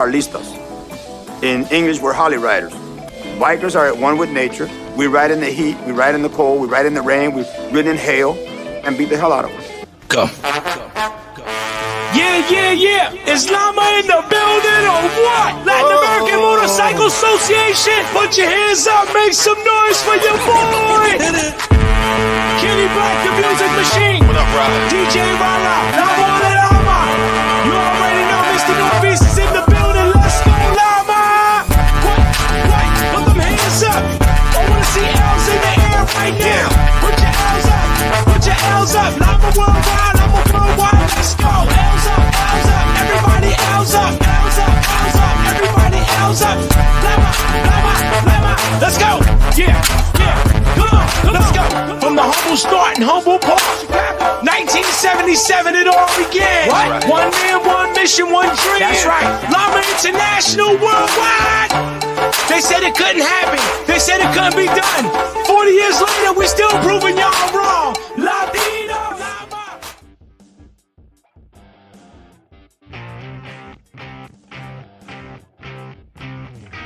are listos. In English, we're holly riders. Bikers are at one with nature. We ride in the heat, we ride in the cold, we ride in the rain, we ride in hail, and beat the hell out of them. Go. Yeah. Is Lama in the building or what? Latin American Motorcycle Association, put your hands up, make some noise for your boy. Kenny Black, the music machine. What up, Riley? DJ Rala, Lama. You already know Mr. Northeast is in the building. Let's go, Lama. What? Put them hands up. I wanna see L's in the air right now. Put your L's up. Put your L's up. Lama worldwide. Let's go. L's up. Everybody L's up. Everybody L's up. Lama. Let's go. Yeah. Come on. Let's go. From the humble start and humble part. 1977 it all began. What? One man, one mission, one dream. That's right. Lama International worldwide. They said it couldn't happen. They said it couldn't be done. 40 years later, we're still proving y'all wrong. Latino Lama.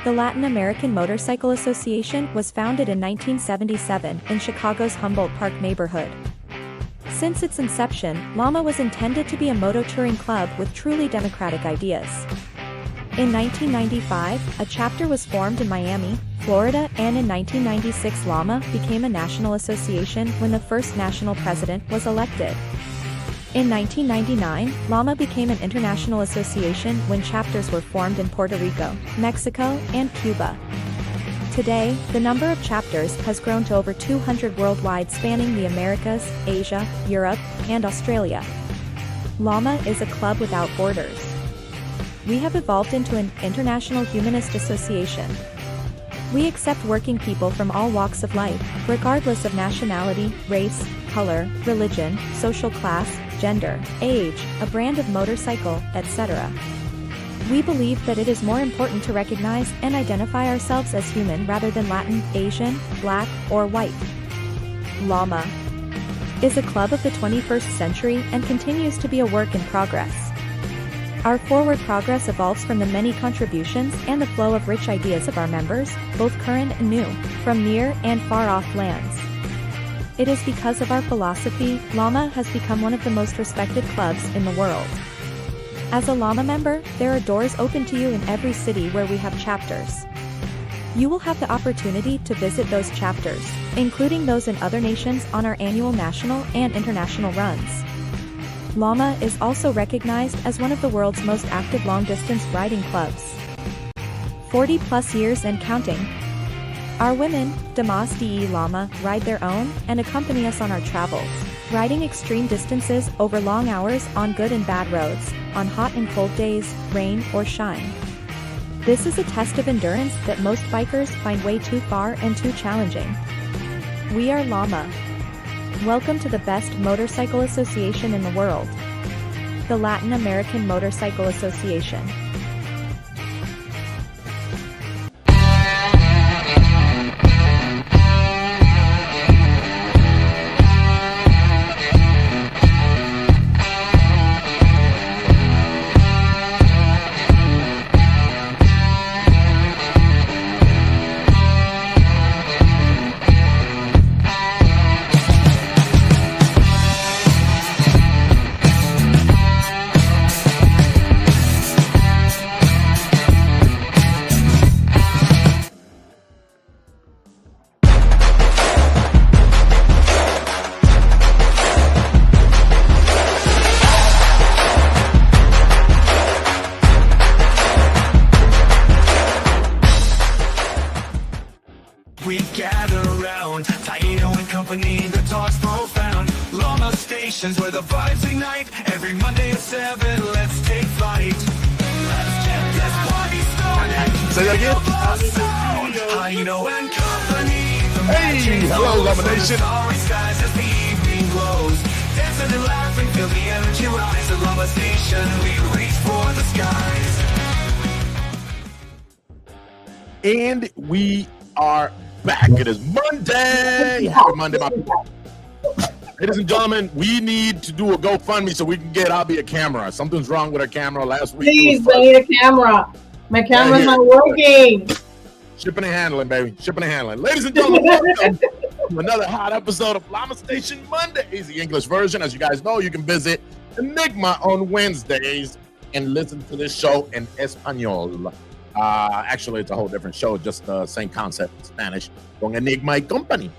The Latin American Motorcycle Association was founded in 1977 in Chicago's Humboldt Park neighborhood. Since its inception, Lama was intended to be a moto touring club with truly democratic ideas. In 1995, a chapter was formed in Miami, Florida, and in 1996 Lama became a national association when the first national president was elected. In 1999, Lama became an international association when chapters were formed in Puerto Rico, Mexico, and Cuba. Today, the number of chapters has grown to over 200 worldwide, spanning the Americas, Asia, Europe, and Australia. Lama is a club without borders. We have evolved into an international humanist association. We accept working people from all walks of life, regardless of nationality, race, color, religion, social class, gender, age, a brand of motorcycle, etc. We believe that it is more important to recognize and identify ourselves as human rather than Latin, Asian, Black, or white. Lama is a club of the 21st century and continues to be a work in progress. Our forward progress evolves from the many contributions and the flow of rich ideas of our members, both current and new, from near and far-off lands. It is because of our philosophy, Lama has become one of the most respected clubs in the world. As a Lama member, there are doors open to you in every city where we have chapters. You will have the opportunity to visit those chapters, including those in other nations, on our annual national and international runs. Lama is also recognized as one of the world's most active long-distance riding clubs. 40 plus years and counting. Our women, Damas de Lama, ride their own and accompany us on our travels, riding extreme distances over long hours on good and bad roads, on hot and cold days, rain or shine. This is a test of endurance that most bikers find way too far and too challenging. We are Lama. Welcome to the best motorcycle association in the world, the Latin American Motorcycle Association. We gather around, Taino and company, the talk's profound. Lama Station's where the vibes ignite. Every Monday at 7, let's take flight. Let's get this party started. Say that again? Taino and company. Hey, hello, Lama Nation. Starry skies as the evening glows. Dancing and laughing, feel the energy rise. At Lama Station, we reach for the skies. And we are back. It is Monday. Happy Monday, my people. Ladies and gentlemen, we need to do a GoFundMe so we can get Abby a camera. Something's wrong with our camera last week. Please, we need a camera. My camera's not working. Shipping and handling, baby. Shipping and handling. Ladies and gentlemen, welcome to another hot episode of Lama Station Mondays, the English version. As you guys know, you can visit Enigma on Wednesdays and listen to this show in Espanol. Actually, it's a whole different show, just the same concept in Spanish. Con Enigma y Company.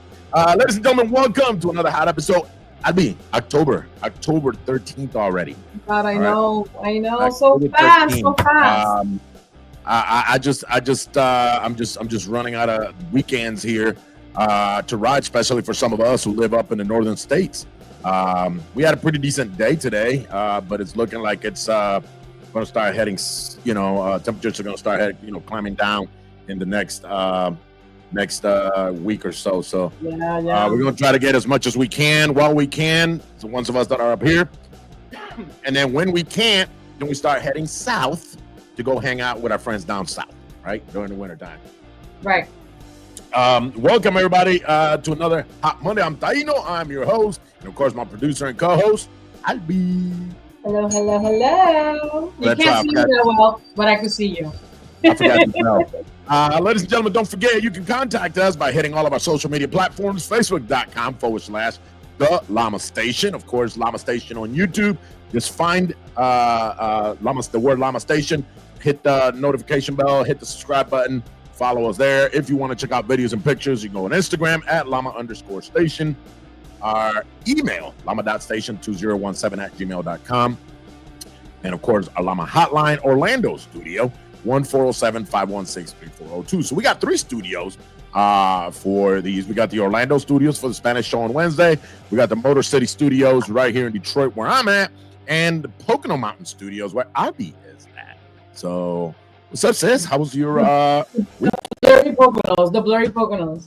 Ladies and gentlemen, welcome to another hot episode. I'll be October 13th already. God, I know, so fast, so fast. I'm just running out of weekends here to ride, especially for some of us who live up in the northern states. We had a pretty decent day today, but it's looking like it's going to start heading. Temperatures are going to start climbing down in the next week or so. So yeah. We're going to try to get as much as we can while we can. The ones of us that are up here, and then when we can't, then we start heading south to go hang out with our friends down south, right, during the wintertime. Right. Welcome, everybody, to another Hot Monday. I'm Taino. I'm your host, and, of course, my producer and co-host, Albi. Hello. You can't see me that well, but I can see you. I forgot to tell. Ladies and gentlemen, don't forget, you can contact us by hitting all of our social media platforms, facebook.com/The Lama Station. Of course, Lama Station on YouTube. Just find the word Lama Station, hit the notification bell, hit the subscribe button, follow us there. If you want to check out videos and pictures, you can go on Instagram at llama_station. Our email, llama.station2017@gmail.com. And of course, our Llama Hotline, Orlando studio, 1-407-516-3402. So we got 3 studios for these. We got the Orlando studios for the Spanish show on Wednesday. We got the Motor City studios right here in Detroit where I'm at, and the Pocono Mountain studios where Abby is at. So what's up, sis? How was your The blurry Poconos.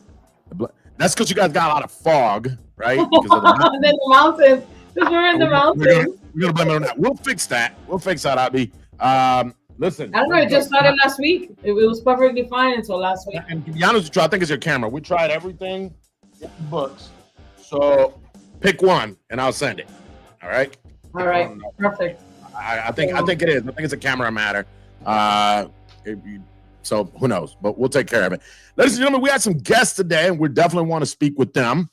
That's because you guys got a lot of fog, right? Because of the mountains. Because we're in the mountains. We're gonna blame it on that. We'll fix that, Abby. Listen, I don't know. It just started last week. It was perfectly fine until last week. And to be honest with you, I think it's your camera. We tried everything, books. So pick one, and I'll send it. All right. All right. Perfect. I think it is. I think it's a camera matter. So who knows? But we'll take care of it. Ladies and gentlemen, we had some guests today, and we definitely want to speak with them.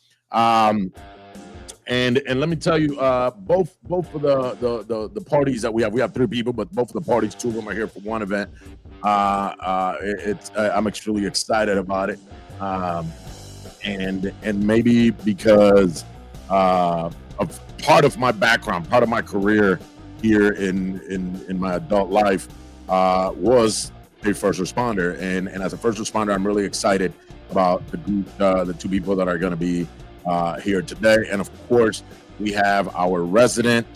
And let me tell you, both of the parties that we have 3 people, but both of the parties, 2 of them are here for one event. I'm extremely excited about it, and maybe because of part of my background, part of my career here in my adult life was a first responder, and as a first responder, I'm really excited about the group, the 2 people that are going to be here today. And of course, we have our resident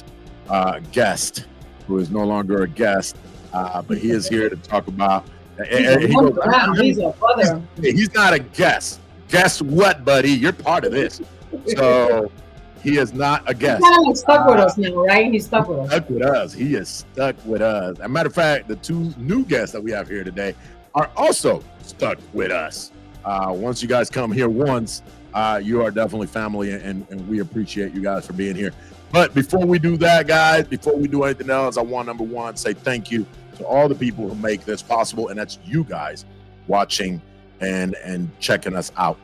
guest, who is no longer a guest, but he is here to talk about. He's a brother. He's not a guest. Guess what, buddy? You're part of this. So he is not a guest. He's kind of stuck with us now, right? He's stuck with us. Stuck with us. He is stuck with us. As a matter of fact, the 2 new guests that we have here today are also stuck with us. Once you guys come here once, you are definitely family, and we appreciate you guys for being here. But before we do that, guys, before we do anything else, I want, number one, say thank you to all the people who make this possible, and that's you guys watching and checking us out.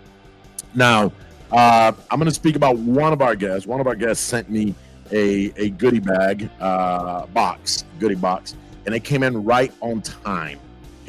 Now, I'm going to speak about one of our guests. One of our guests sent me a goodie bag goodie box, and it came in right on time.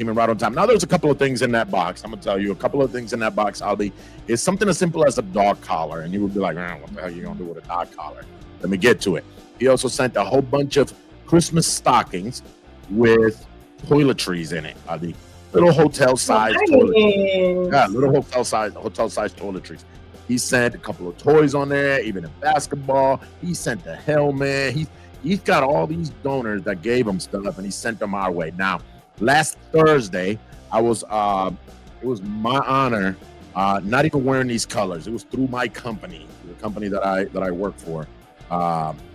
Now, there's a couple of things in that box. I'm going to tell you a couple of things in that box, Albi. It's something as simple as a dog collar. And you would be like, what the hell are you going to do with a dog collar? Let me get to it. He also sent a whole bunch of Christmas stockings with toiletries in it, Albi. Little hotel-sized toiletries. Yeah, little hotel-sized toiletries. He sent a couple of toys on there, even a basketball. He sent a helmet. He's got all these donors that gave him stuff, and he sent them our way. Now, last Thursday, it was my honor, not even wearing these colors. It was through my company, the company that I work for,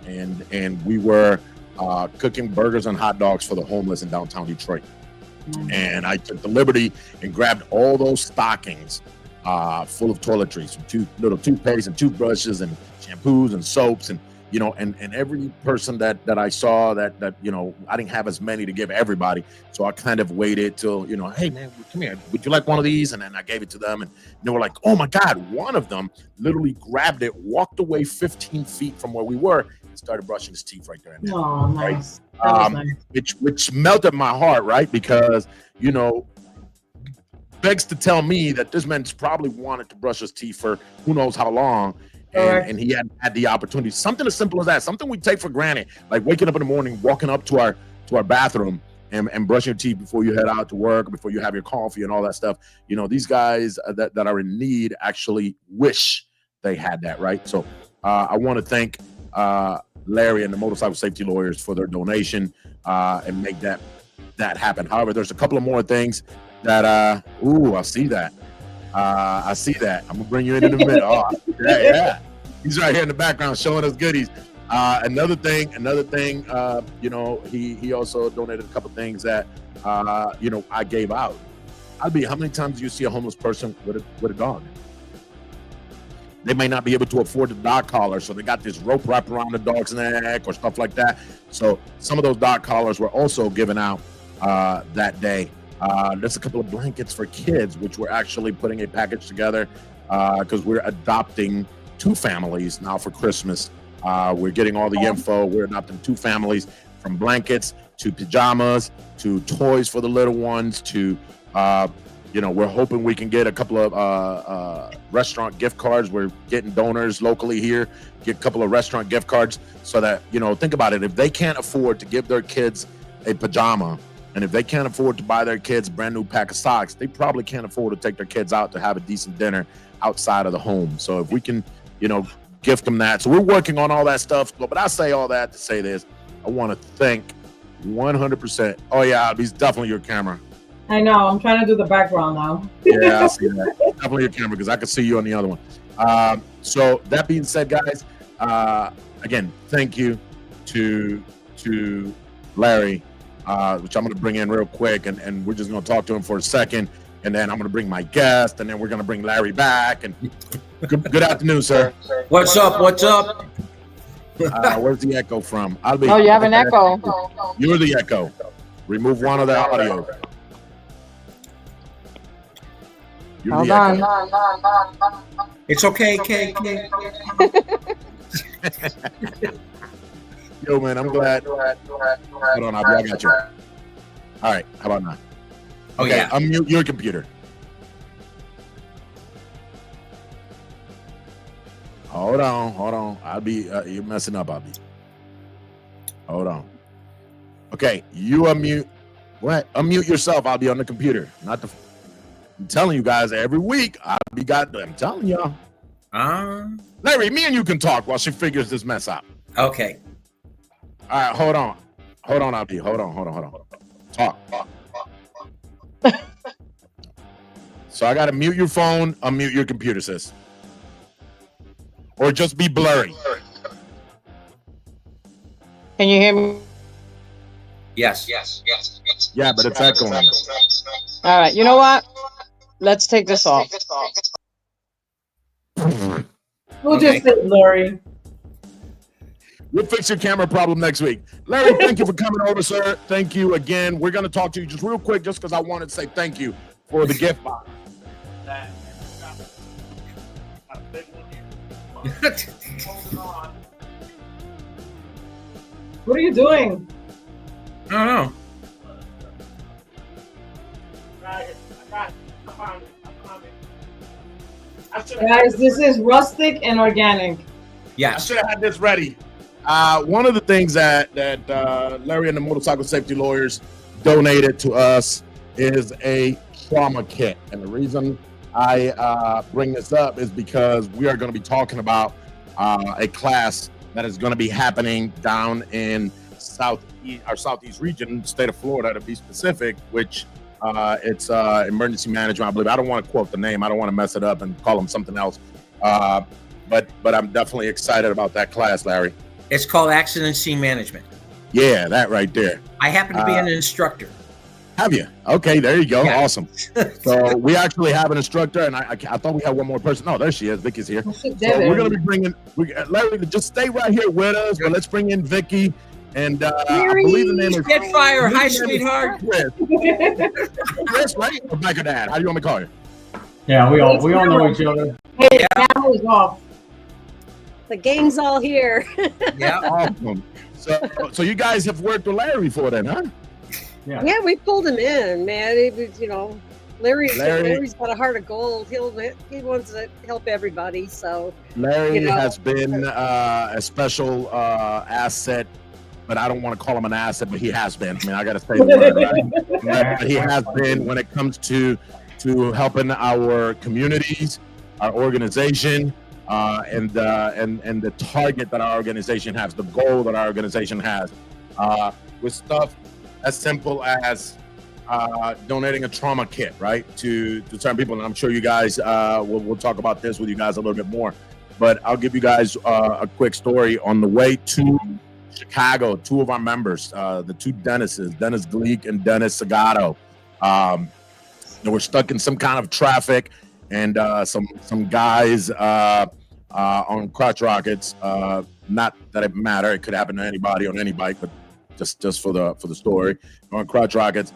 and we were cooking burgers and hot dogs for the homeless in downtown Detroit. And I took the liberty and grabbed all those stockings full of toiletries, from little toothpaste and toothbrushes and shampoos and soaps, and you know, and every person that I saw that you know, I didn't have as many to give everybody, so I kind of waited till, you know, hey man, come here, would you like one of these? And then I gave it to them, and they were like, oh my God. One of them literally grabbed it, walked away 15 feet from where we were, and started brushing his teeth right there and then. Oh, nice. Right? Nice. Which melted my heart, right? Because, you know, begs to tell me that this man's probably wanted to brush his teeth for who knows how long. And he had the opportunity. Something as simple as that, something we take for granted, like waking up in the morning, walking up to our bathroom and brushing your teeth before you head out to work, before you have your coffee and all that stuff. You know, these guys that are in need actually wish they had that, right? So I want to thank Larry and the Motorcycle Safety Lawyers for their donation and make that happen. However, there's a couple of more things that I see that. I see that. I'm gonna bring you in a minute. Oh, yeah. He's right here in the background showing us goodies. Another thing. You know, he also donated a couple things that you know, I gave out. How many times do you see a homeless person with a dog? They may not be able to afford the dog collar, so they got this rope wrapped around the dog's neck or stuff like that. So some of those dog collars were also given out that day. There's a couple of blankets for kids, which we're actually putting a package together because we're adopting 2 families now for Christmas. We're getting all the info. We're adopting 2 families, from blankets to pajamas to toys for the little ones to, you know, we're hoping we can get a couple of restaurant gift cards. We're getting donors locally here, get a couple of restaurant gift cards so that, you know, think about it. If they can't afford to give their kids a pajama, and if they can't afford to buy their kids a brand new pack of socks, they probably can't afford to take their kids out to have a decent dinner outside of the home. So if we can, you know, gift them that. So we're working on all that stuff. But I say all that to say this. I want to thank 100%. Oh, yeah, Albie's definitely your camera. I know. I'm trying to do the background now. Yeah, I see that. Definitely your camera because I can see you on the other one. So that being said, guys, again, thank you to Larry. Which I'm going to bring in real quick, and we're just going to talk to him for a second, and then I'm going to bring my guest, and then we're going to bring Larry back. And good afternoon, sir. What's up? What's up? Where's the echo from? Oh, you have an echo. You're the echo. Remove one of the audio. Hold on. It's okay, K. Yo, man, I'm glad. Hold on, I got you. All right, how about now? Okay, yeah. Unmute your computer. Hold on. I'll be, you're messing up, Albie. Hold on. Okay, you unmute. What? Unmute yourself. I'll be on the computer. I'm telling you guys every week. I'm telling y'all. Larry, me and you can talk while she figures this mess out. Okay. All right, hold on, Albie. Hold on. Talk. So I got to mute your phone, unmute your computer, sis. Or just be blurry. Can you hear me? Yes. Yeah, but it's echoing. All right. You know what? Let's take this off. We'll just say Lori. We'll fix your camera problem next week. Larry, thank you for coming over, sir. Thank you again. We're going to talk to you just real quick, just because I wanted to say thank you for the gift box. What are you doing? I don't know. Guys, this is rustic and organic. Yeah. I should have had this ready. One of the things that Larry and the Motorcycle Safety Lawyers donated to us is a trauma kit. And the reason I bring this up is because we are going to be talking about a class that is going to be happening down in our southeast region, state of Florida, to be specific, which it's emergency management, I believe. I don't want to quote the name. I don't want to mess it up and call them something else. But I'm definitely excited about that class, Larry. It's called accident scene management. Yeah, that right there. I happen to be an instructor. Have you? Okay, there you go. Yeah. Awesome. So we actually have an instructor, and I thought we had one more person. No, there she is. Vicky's here. So we're going to be bringing, Larry, just stay right here with us, but let's bring in Vicky. And I believe the name is Get fire. Hi, sweetheart. Chris, right? Or Becca Dad? How do you want me to call you? Yeah, we all know each other. Hey, camera's off. The gang's all here. Yeah. Awesome. So you guys have worked with Larry before then, huh? Yeah, we pulled him in, man. It was, Larry's got a heart of gold. He wants to help everybody. So Larry has been a special asset, but I don't want to call him an asset, but he has been. I mean, I got to say the word, right? But he has been when it comes to helping our communities, our organization, and the target that our organization has, the goal that our organization has, with stuff as simple as donating a trauma kit, right, to certain people. And I'm sure you guys, we'll talk about this with you guys a little bit more. But I'll give you guys a quick story. On the way to Chicago, two of our members, the two Dennises, Dennis Gleek and Dennis Segato, they were stuck in some kind of traffic, and some guys on crotch rockets. Not that it matter; it could happen to anybody on any bike, but just for the story, on crotch rockets,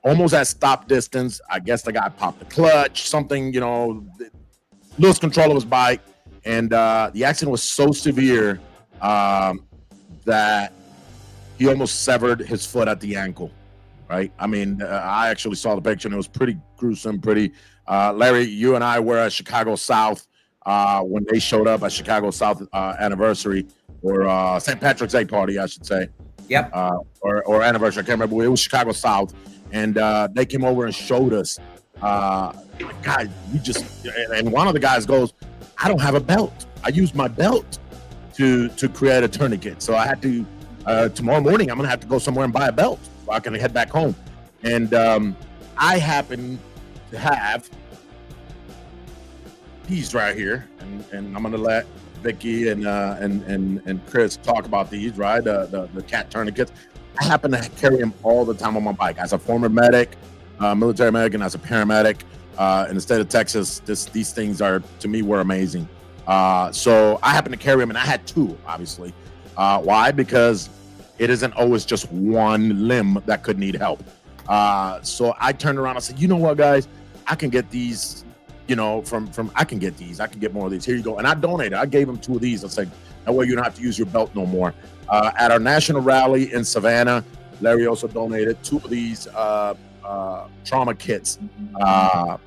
almost at stop distance. I guess the guy popped the clutch, something, lost control of his bike, and the accident was so severe that he almost severed his foot at the ankle. Right? I mean, I actually saw the picture, and it was pretty gruesome. Larry, you and I were at Chicago South when they showed up at Chicago South anniversary, or St. Patrick's Day party, I should say. Yep. Or anniversary. I can't remember. It was Chicago South, and they came over and showed us. God, and one of the guys goes, "I don't have a belt. I used my belt to create a tourniquet, so I had to. Tomorrow morning, I'm gonna have to go somewhere and buy a belt so I can head back home." And I happen to have these right here, and I'm gonna let Vicky and Chris talk about these, right? The cat tourniquets. I happen to carry them all the time on my bike. As a former medic, military medic, and as a paramedic in the state of Texas, these things were amazing. So I happen to carry them, and I had two, obviously. Why? Because it isn't always just one limb that could need help. So I turned around and said, you know what, guys, I can get these, I can get these. I can get more of these. Here you go. And I donated. I gave them two of these. I said, that way you don't have to use your belt no more. At our national rally in Savannah, Larry also donated two of these trauma kits to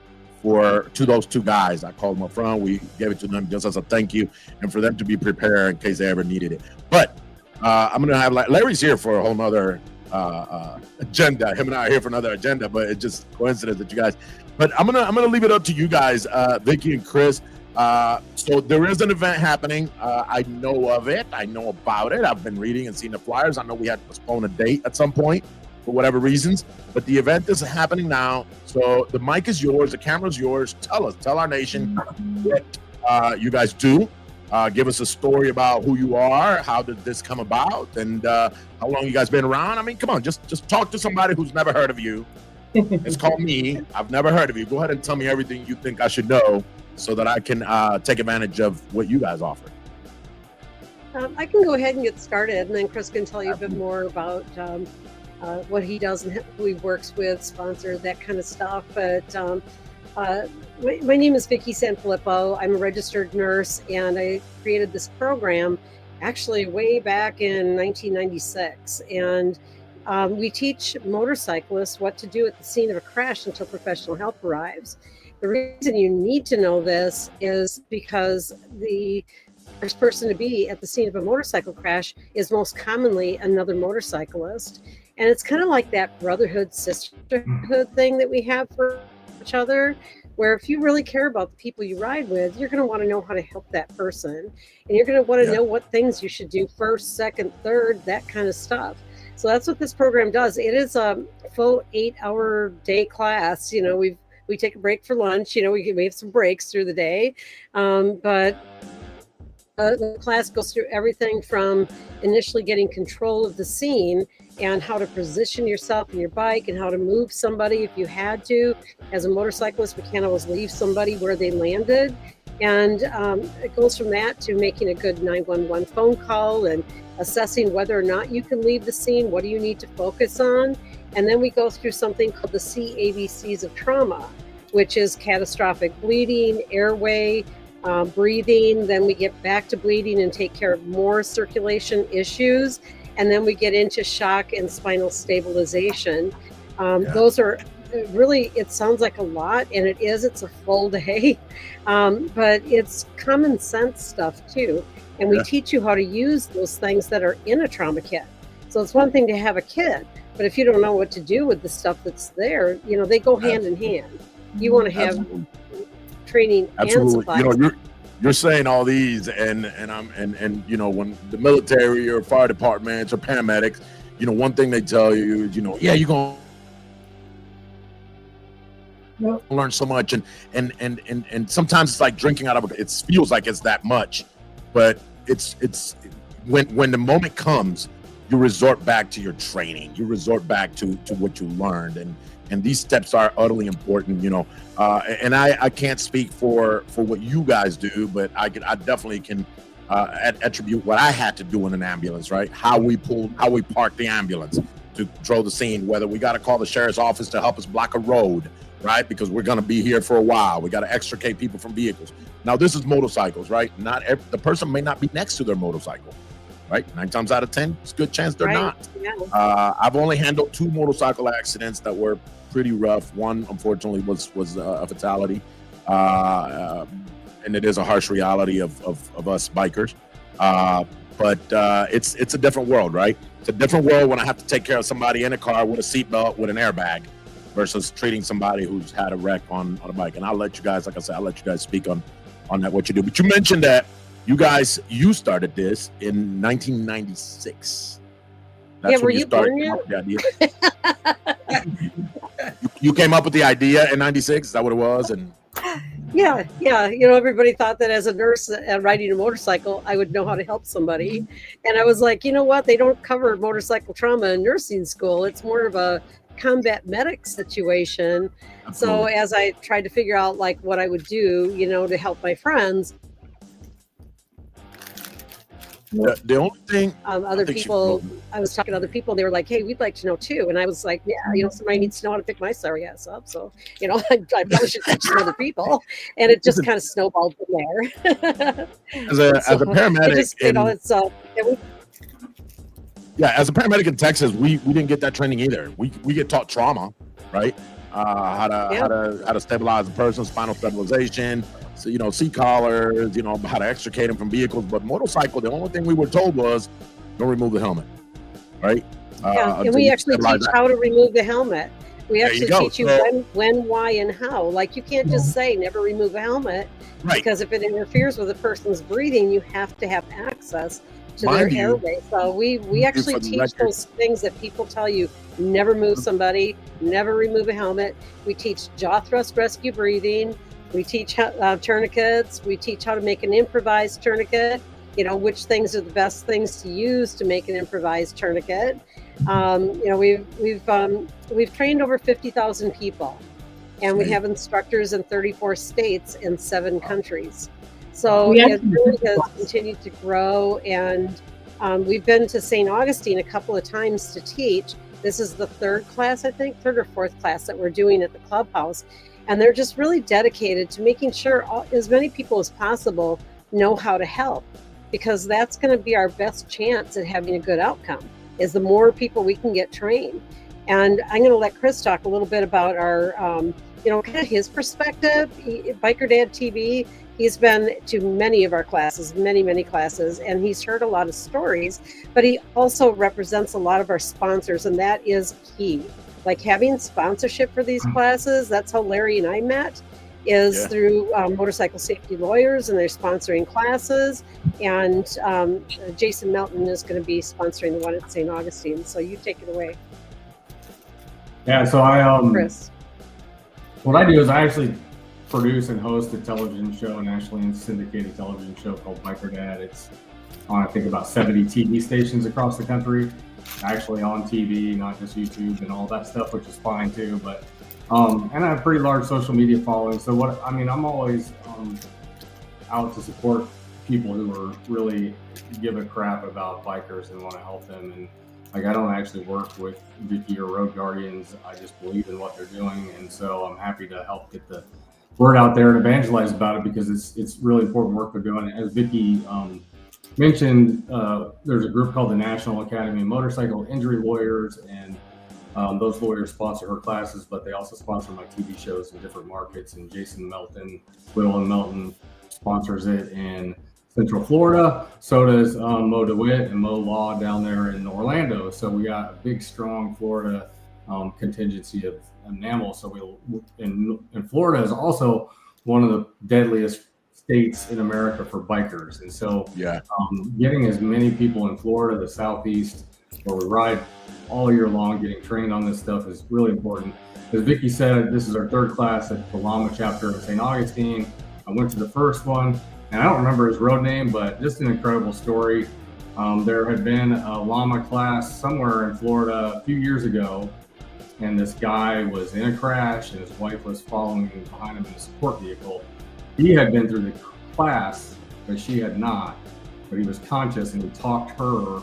those two guys. I called them up front. We gave it to them just as a thank you, and for them to be prepared in case they ever needed it. But I'm gonna have Larry's here for a whole nother agenda. Him and I are here for another agenda, but it's just coincidence that you guys. But I'm gonna leave it up to you guys, Vicky and Chris. So there is an event happening. I know of it. I know about it. I've been reading and seeing the flyers. I know we had to postpone a date at some point for whatever reasons, but the event is happening now. So the mic is yours. The camera's yours. Tell our nation what you guys do. Give us a story about who you are. How did this come about? And how long you guys been around? I mean, come on, just talk to somebody who's never heard of you. It's called me. I've never heard of you. Go ahead and tell me everything you think I should know so that I can take advantage of what you guys offer. I can go ahead and get started, and then Chris can tell you a bit more about what he does and who he works with, sponsors, that kind of stuff. But my name is Vicky Sanfilippo. I'm a registered nurse, and I created this program actually way back in 1996. And we teach motorcyclists what to do at the scene of a crash until professional help arrives. The reason you need to know this is because the first person to be at the scene of a motorcycle crash is most commonly another motorcyclist. And it's kind of like that brotherhood, sisterhood thing that we have for each other, where if you really care about the people you ride with, you're going to want to know how to help that person. And you're going to want to know what things you should do first, second, third, that kind of stuff. So that's what this program does. It is a full 8-hour day class. We take a break for lunch. We have some breaks through the day. But the class goes through everything from initially getting control of the scene and how to position yourself and your bike and how to move somebody if you had to. As a motorcyclist, we can't always leave somebody where they landed. And it goes from that to making a good 911 phone call and assessing whether or not you can leave the scene. What do you need to focus on? And then we go through something called the CABCs of trauma, which is catastrophic bleeding, airway, breathing. Then we get back to bleeding and take care of more circulation issues. And then we get into shock and spinal stabilization. Those are really, it sounds like a lot, and it is. It's a full day, but it's common sense stuff too. And we teach you how to use those things that are in a trauma kit. So it's one thing to have a kit, but if you don't know what to do with the stuff that's there, you know, they go hand in hand. You want to have training and supplies. You know, you're saying all these, and you know, when the military or fire departments or paramedics, you know, one thing they tell you is, you know, yeah, you're gonna learn so much, and sometimes it's like drinking out of it. It feels like it's that much, but it's when the moment comes, you resort back to your training, you resort back to what you learned, and these steps are utterly important, you know. And I can't speak for what you guys do, but I definitely can attribute what I had to do in an ambulance, right? How we parked the ambulance to control the scene, whether we got to call the sheriff's office to help us block a road, right? Because we're going to be here for a while. We got to extricate people from vehicles. Now, this is motorcycles, right? The person may not be next to their motorcycle, right? 9 times out of 10, it's a good chance they're not. Yeah. I've only handled 2 motorcycle accidents that were pretty rough. One, unfortunately, was a fatality. And it is a harsh reality of us bikers. But it's a different world, right? It's a different world when I have to take care of somebody in a car with a seatbelt, with an airbag, versus treating somebody who's had a wreck on a bike. And I'll let you guys, like I said, I'll let you guys speak on that, what you do. But you mentioned that you started this in 1996. That's were you born yet? You came up with the idea in 96? Is that what it was? And yeah. You know, everybody thought that as a nurse riding a motorcycle, I would know how to help somebody. And I was like, you know what? They don't cover motorcycle trauma in nursing school. It's more of a combat medic situation. Absolutely. So as I tried to figure out like what I would do, you know, to help my friends, the only thing other people, I was talking to other people, they were like, hey, we'd like to know too. And I was like, yeah, you know, somebody needs to know how to pick my sorry ass up. So, you know, I probably should teach some other people. And it just kind of snowballed from there. As a paramedic, as a paramedic in Texas, we didn't get that training either. We get taught trauma, right? How to stabilize a person, spinal stabilization, so, you know, seat collars, you know, how to extricate them from vehicles. But motorcycle, the only thing we were told was don't remove the helmet, right? And we actually teach how to remove the helmet. We actually teach you when, why, and how. Like, you can't just say never remove a helmet, because if it interferes with a person's breathing, you have to have access to their airway. So we actually teach those things that people tell you: never move somebody, never remove a helmet. We teach jaw thrust rescue breathing. We teach tourniquets. We teach how to make an improvised tourniquet. You know, which things are the best things to use to make an improvised tourniquet. You know, we've trained over 50,000 people, and we have instructors in 34 states and 7 countries. So it really has continued to grow, and we've been to St. Augustine a couple of times to teach. This is the 3rd class, I think, 3rd or 4th class that we're doing at the clubhouse. And they're just really dedicated to making sure as many people as possible know how to help, because that's going to be our best chance at having a good outcome, is the more people we can get trained. And I'm going to let Chris talk a little bit about our, you know, kind of his perspective. Biker Dad TV, he's been to many of our classes, many classes, and he's heard a lot of stories, but he also represents a lot of our sponsors, and that is key. Like having sponsorship for these classes, that's how Larry and I met, is through Motorcycle Safety Lawyers, and they're sponsoring classes. And Jason Melton is going to be sponsoring the one at St. Augustine. So you take it away. Yeah, so I Chris. What I do is I actually produce and host a television show, a nationally syndicated television show called Biker Dad. It's on, I think, about 70 TV stations across the country. Actually on TV, not just YouTube and all that stuff, which is fine too. But and I have a pretty large social media following. So I'm always out to support people who are really give a crap about bikers and want to help them. And like, I don't actually work with Vicky or Road Guardians. I just believe in what they're doing, and so I'm happy to help get the word out there and evangelize about it, because it's really important work they're doing. As Vicky mentioned, there's a group called the National Academy of Motorcycle Injury Lawyers, and those lawyers sponsor her classes, but they also sponsor my TV shows in different markets. And Jason Melton, Whittle and Melton, sponsors it in Central Florida. So does Mo DeWitt and Mo Law down there in Orlando. So we got a big, strong Florida contingency of enamel. So and Florida is also one of the deadliest states in America for bikers. And so getting as many people in Florida, the Southeast, where we ride all year long, getting trained on this stuff is really important. As Vicky said, this is our third class at the Lama chapter in St. Augustine. I went to the first one, and I don't remember his road name, but just an incredible story. There had been a Lama class somewhere in Florida a few years ago, and this guy was in a crash, and his wife was following behind him in a support vehicle. He had been through the class, but she had not. But he was conscious, and he talked her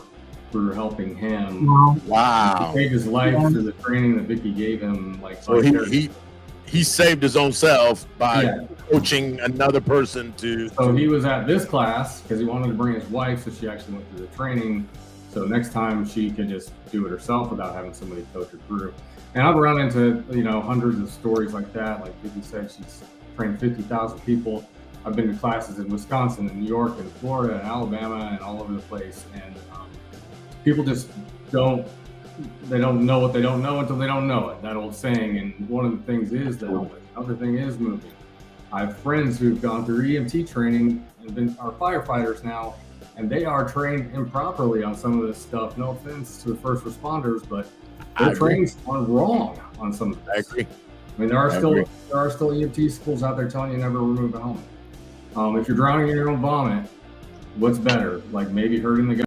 through helping him. Wow! He saved his life through the training that Vicky gave him. Like, so he saved his own self by coaching another person to. So he was at this class because he wanted to bring his wife, so she actually went through the training. So next time she could just do it herself without having somebody coach her through. And I've run into hundreds of stories like that. Like Vicky said, she's trained 50,000 people. I've been to classes in Wisconsin and New York and Florida and Alabama and all over the place. And people just don't know what they don't know until they don't know it, that old saying. And one of the things is that another thing is moving. I have friends who've gone through EMT training and are firefighters now, and they are trained improperly on some of this stuff. No offense to the first responders, but they're trained wrong on some of this. I agree. I mean, there are still EMT schools out there telling you never remove a helmet. If you're drowning in your own vomit, what's better? Like maybe hurting the guy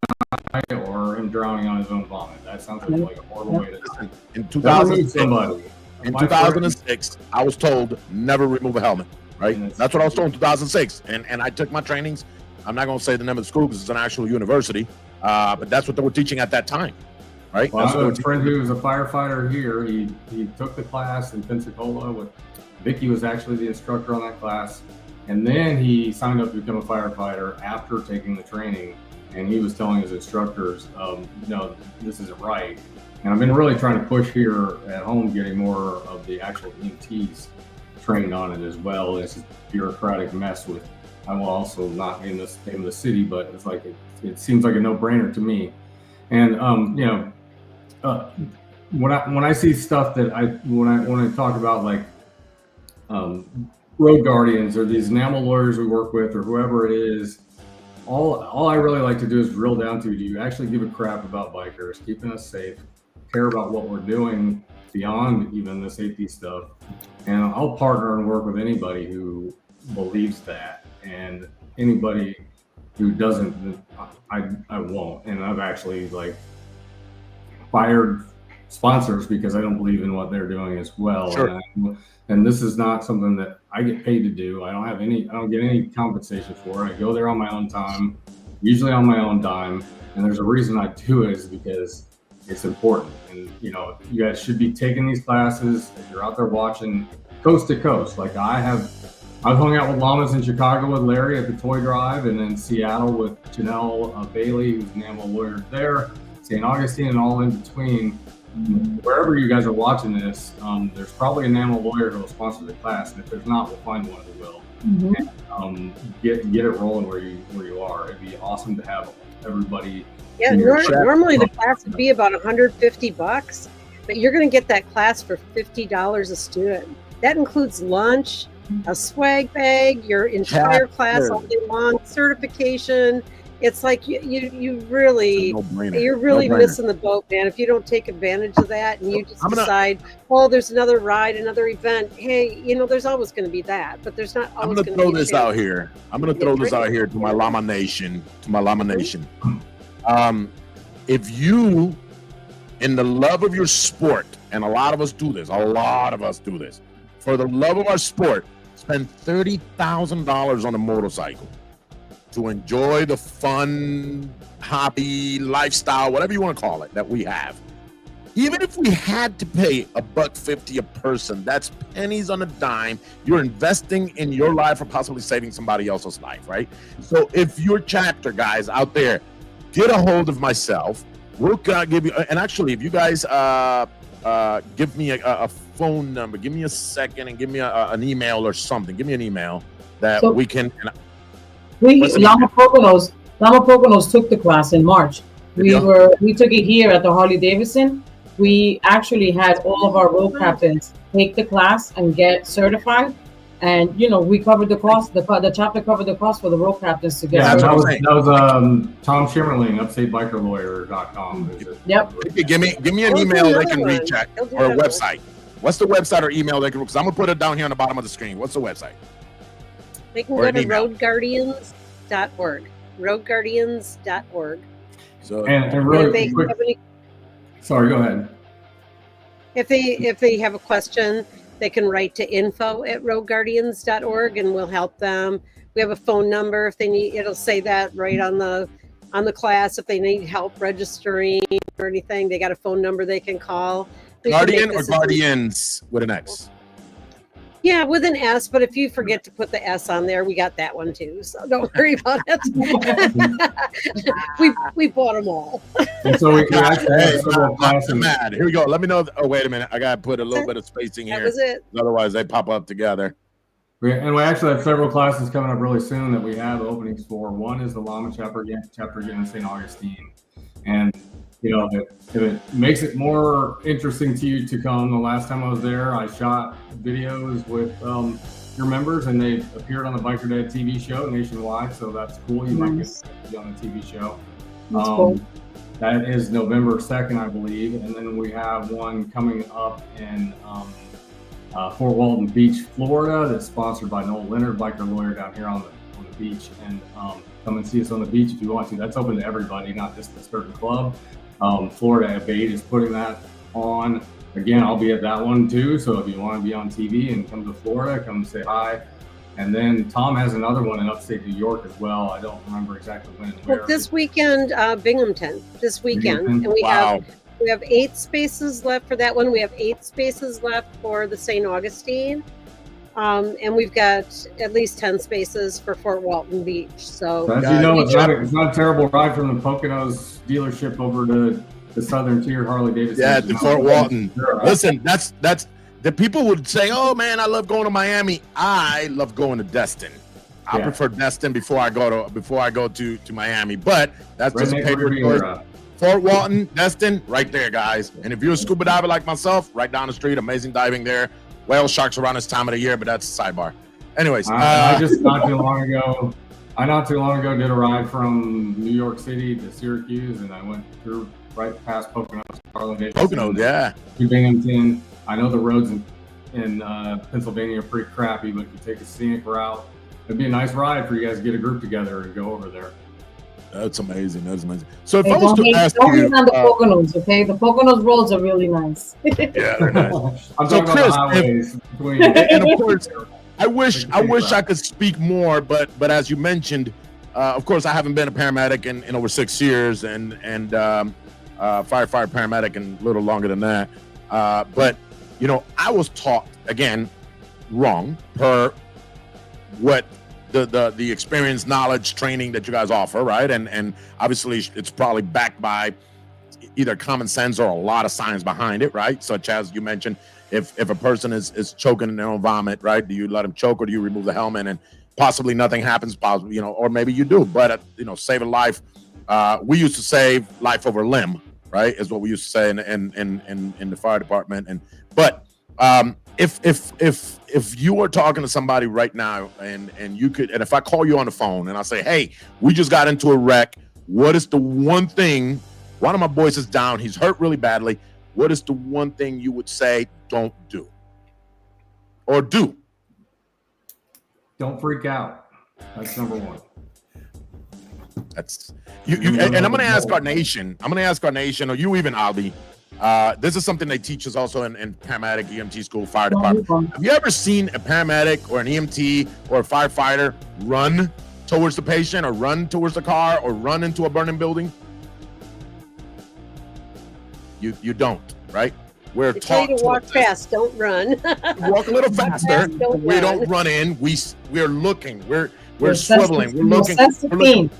or him drowning on his own vomit. That sounds like a horrible way to die. In 2006, I was told never remove a helmet. Right? That's what I was told in 2006. And I took my trainings. I'm not going to say the name of the school because it's an actual university, but that's what they were teaching at that time. Right? Well, I have a friend who was a firefighter here. He took the class in Pensacola. Vicky was actually the instructor on that class. And then he signed up to become a firefighter after taking the training. And he was telling his instructors, no, this isn't right. And I've been really trying to push here at home, getting more of the actual EMTs trained on it as well. It's a bureaucratic mess with, I will also not name the name of the city, but it's like, it seems like a no-brainer to me. And, when I see stuff that when I talk about like road guardians or these enamel lawyers we work with or whoever it is, all I really like to do is drill down to, do you actually give a crap about bikers, keeping us safe, care about what we're doing beyond even the safety stuff? And I'll partner and work with anybody who believes that, and anybody who doesn't, I won't. And I've actually like fired sponsors because I don't believe in what they're doing as well. Sure. And this is not something that I get paid to do. I don't get any compensation for it. I go there on my own time, usually on my own dime. And there's a reason I do it, is because it's important. And you guys should be taking these classes. If you're out there watching coast to coast, like I've hung out with llamas in Chicago with Larry at the Toy Drive, and then Seattle with Janelle Bailey, who's an animal lawyer there, St. Augustine, and all in between. Wherever you guys are watching this, there's probably an animal lawyer who will sponsor the class, and if there's not, we'll find one who will. And, get it rolling where you are. It'd be awesome to have everybody. Yeah, normally the class would be about $150, but you're going to get that class for $50 a student. That includes lunch, a swag bag, your entire class all day long, certification, it's like you really, you're really missing the boat, man. If you don't take advantage of that and you just decide, oh, there's another ride, another event. Hey, there's always going to be that, but there's not always going to be. I'm going to throw this out here. I'm going to throw this out here to my Lama Nation, if you, in the love of your sport, and a lot of us do this, for the love of our sport, spend $30,000 on a motorcycle to enjoy the fun, hobby, lifestyle, whatever you want to call it, that we have. Even if we had to pay $1.50 a person, that's pennies on a dime. You're investing in your life or possibly saving somebody else's life, right? So if your chapter guys out there, get a hold of myself. We'll give you, and actually, if you guys give me a phone number, give me a second, and give me an email or something. Give me an email that we can. Lama Poconos took the class in March. We took it here at the Harley Davidson. We actually had all of our road captains take the class and get certified, and we covered the cost. The chapter covered the cost for the road captains to get certified. That was Tom Shimmerling, UpstateBikerLawyer.com. Yep. Give me an email they can reach at, or a website. What's the website or email they can? Because I'm gonna put it down here on the bottom of the screen. What's the website? They can go to roadguardians.org. Roadguardians.org. So and really quick. Sorry, go ahead. If they have a question, they can write to info@roadguardians.org and we'll help them. We have a phone number if they need. It'll say that right on the class. If they need help registering or anything, they got a phone number they can call. Guardian or Guardians with an X? Yeah, with an S, but if you forget to put the S on there, we got that one too. So don't worry about it. we bought them all. And so we actually have several classes. Mad. Here we go. Let me know. Oh, wait a minute. I got to put a little bit of spacing here. That was it. Otherwise, they pop up together. And we actually have several classes coming up really soon that we have openings for. One is the Lama chapter again in St. Augustine. And if it makes it more interesting to you to come, the last time I was there, I shot videos with your members, and they appeared on the Biker Dad TV show nationwide. So that's cool. You might get to be on the TV show. That's cool. That is November 2nd, I believe. And then we have one coming up in Fort Walton Beach, Florida, that's sponsored by Noel Leonard, biker lawyer down here on the beach. And come and see us on the beach if you want to. That's open to everybody, not just a certain club. Florida Abate is putting that on. Again, I'll be at that one too. So if you want to be on TV and come to Florida, come say hi. And then Tom has another one in upstate New York as well. I don't remember exactly when and where. Well, this weekend, Binghamton. This weekend, and we have 8 spaces left for that one. We have 8 spaces left for the St. Augustine. And we've got at least 10 spaces for Fort Walton Beach. So as you know, it's not a terrible ride from the Poconos dealership over to the Southern Tier Harley Davidson. Yeah, to Fort Walton. Listen, that's the people would say, "Oh man, I love going to Miami." I love going to Destin. I prefer Destin before I go to Miami. But that's just a paper choice. Fort Walton, Destin, right there, guys. And if you're a scuba diver like myself, right down the street, amazing diving there. Whale sharks around this time of the year, but that's a sidebar. Anyways, I just not too long ago did a ride from New York City to Syracuse, and I went through right past Poconos, Poconos, yeah, to Binghamton. I know the roads in Pennsylvania are pretty crappy, but if you take a scenic route, it'd be a nice ride for you guys to get a group together and go over there. That's amazing. That's amazing. So if I was to ask you, on the Poconos, okay? The Poconos roads are really nice. Yeah, they're nice. I'm talking about the highways between. And of course, I wish I could speak more, but as you mentioned, of course, I haven't been a paramedic in over 6 years, and firefighter paramedic in a little longer than that. But I was taught again wrong per what the experience, knowledge, training that you guys offer, right? And obviously it's probably backed by either common sense or a lot of science behind it, right? Such as you mentioned, if a person is choking in their own vomit, right? Do you let them choke, or do you remove the helmet and possibly nothing happens, possibly, or maybe you do, but save a life. We used to save life over limb, right? Is what we used to say in the fire department. But if if you are talking to somebody right now and if I call you on the phone and I say, hey, we just got into a wreck, what is the one thing, one of my boys is down, he's hurt really badly, what is the one thing you would say don't do? Or do? Don't freak out. That's number one. That's you and I'm gonna ask our nation, or you even, Albie. This is something they teach us also in paramedic, EMT school, fire department. Have you ever seen a paramedic or an EMT or a firefighter run towards the patient or run towards the car or run into a burning building? You don't, right? We're taught to walk fast, don't run. Walk a little faster. We don't run in. We're looking. We're swiveling. We're looking.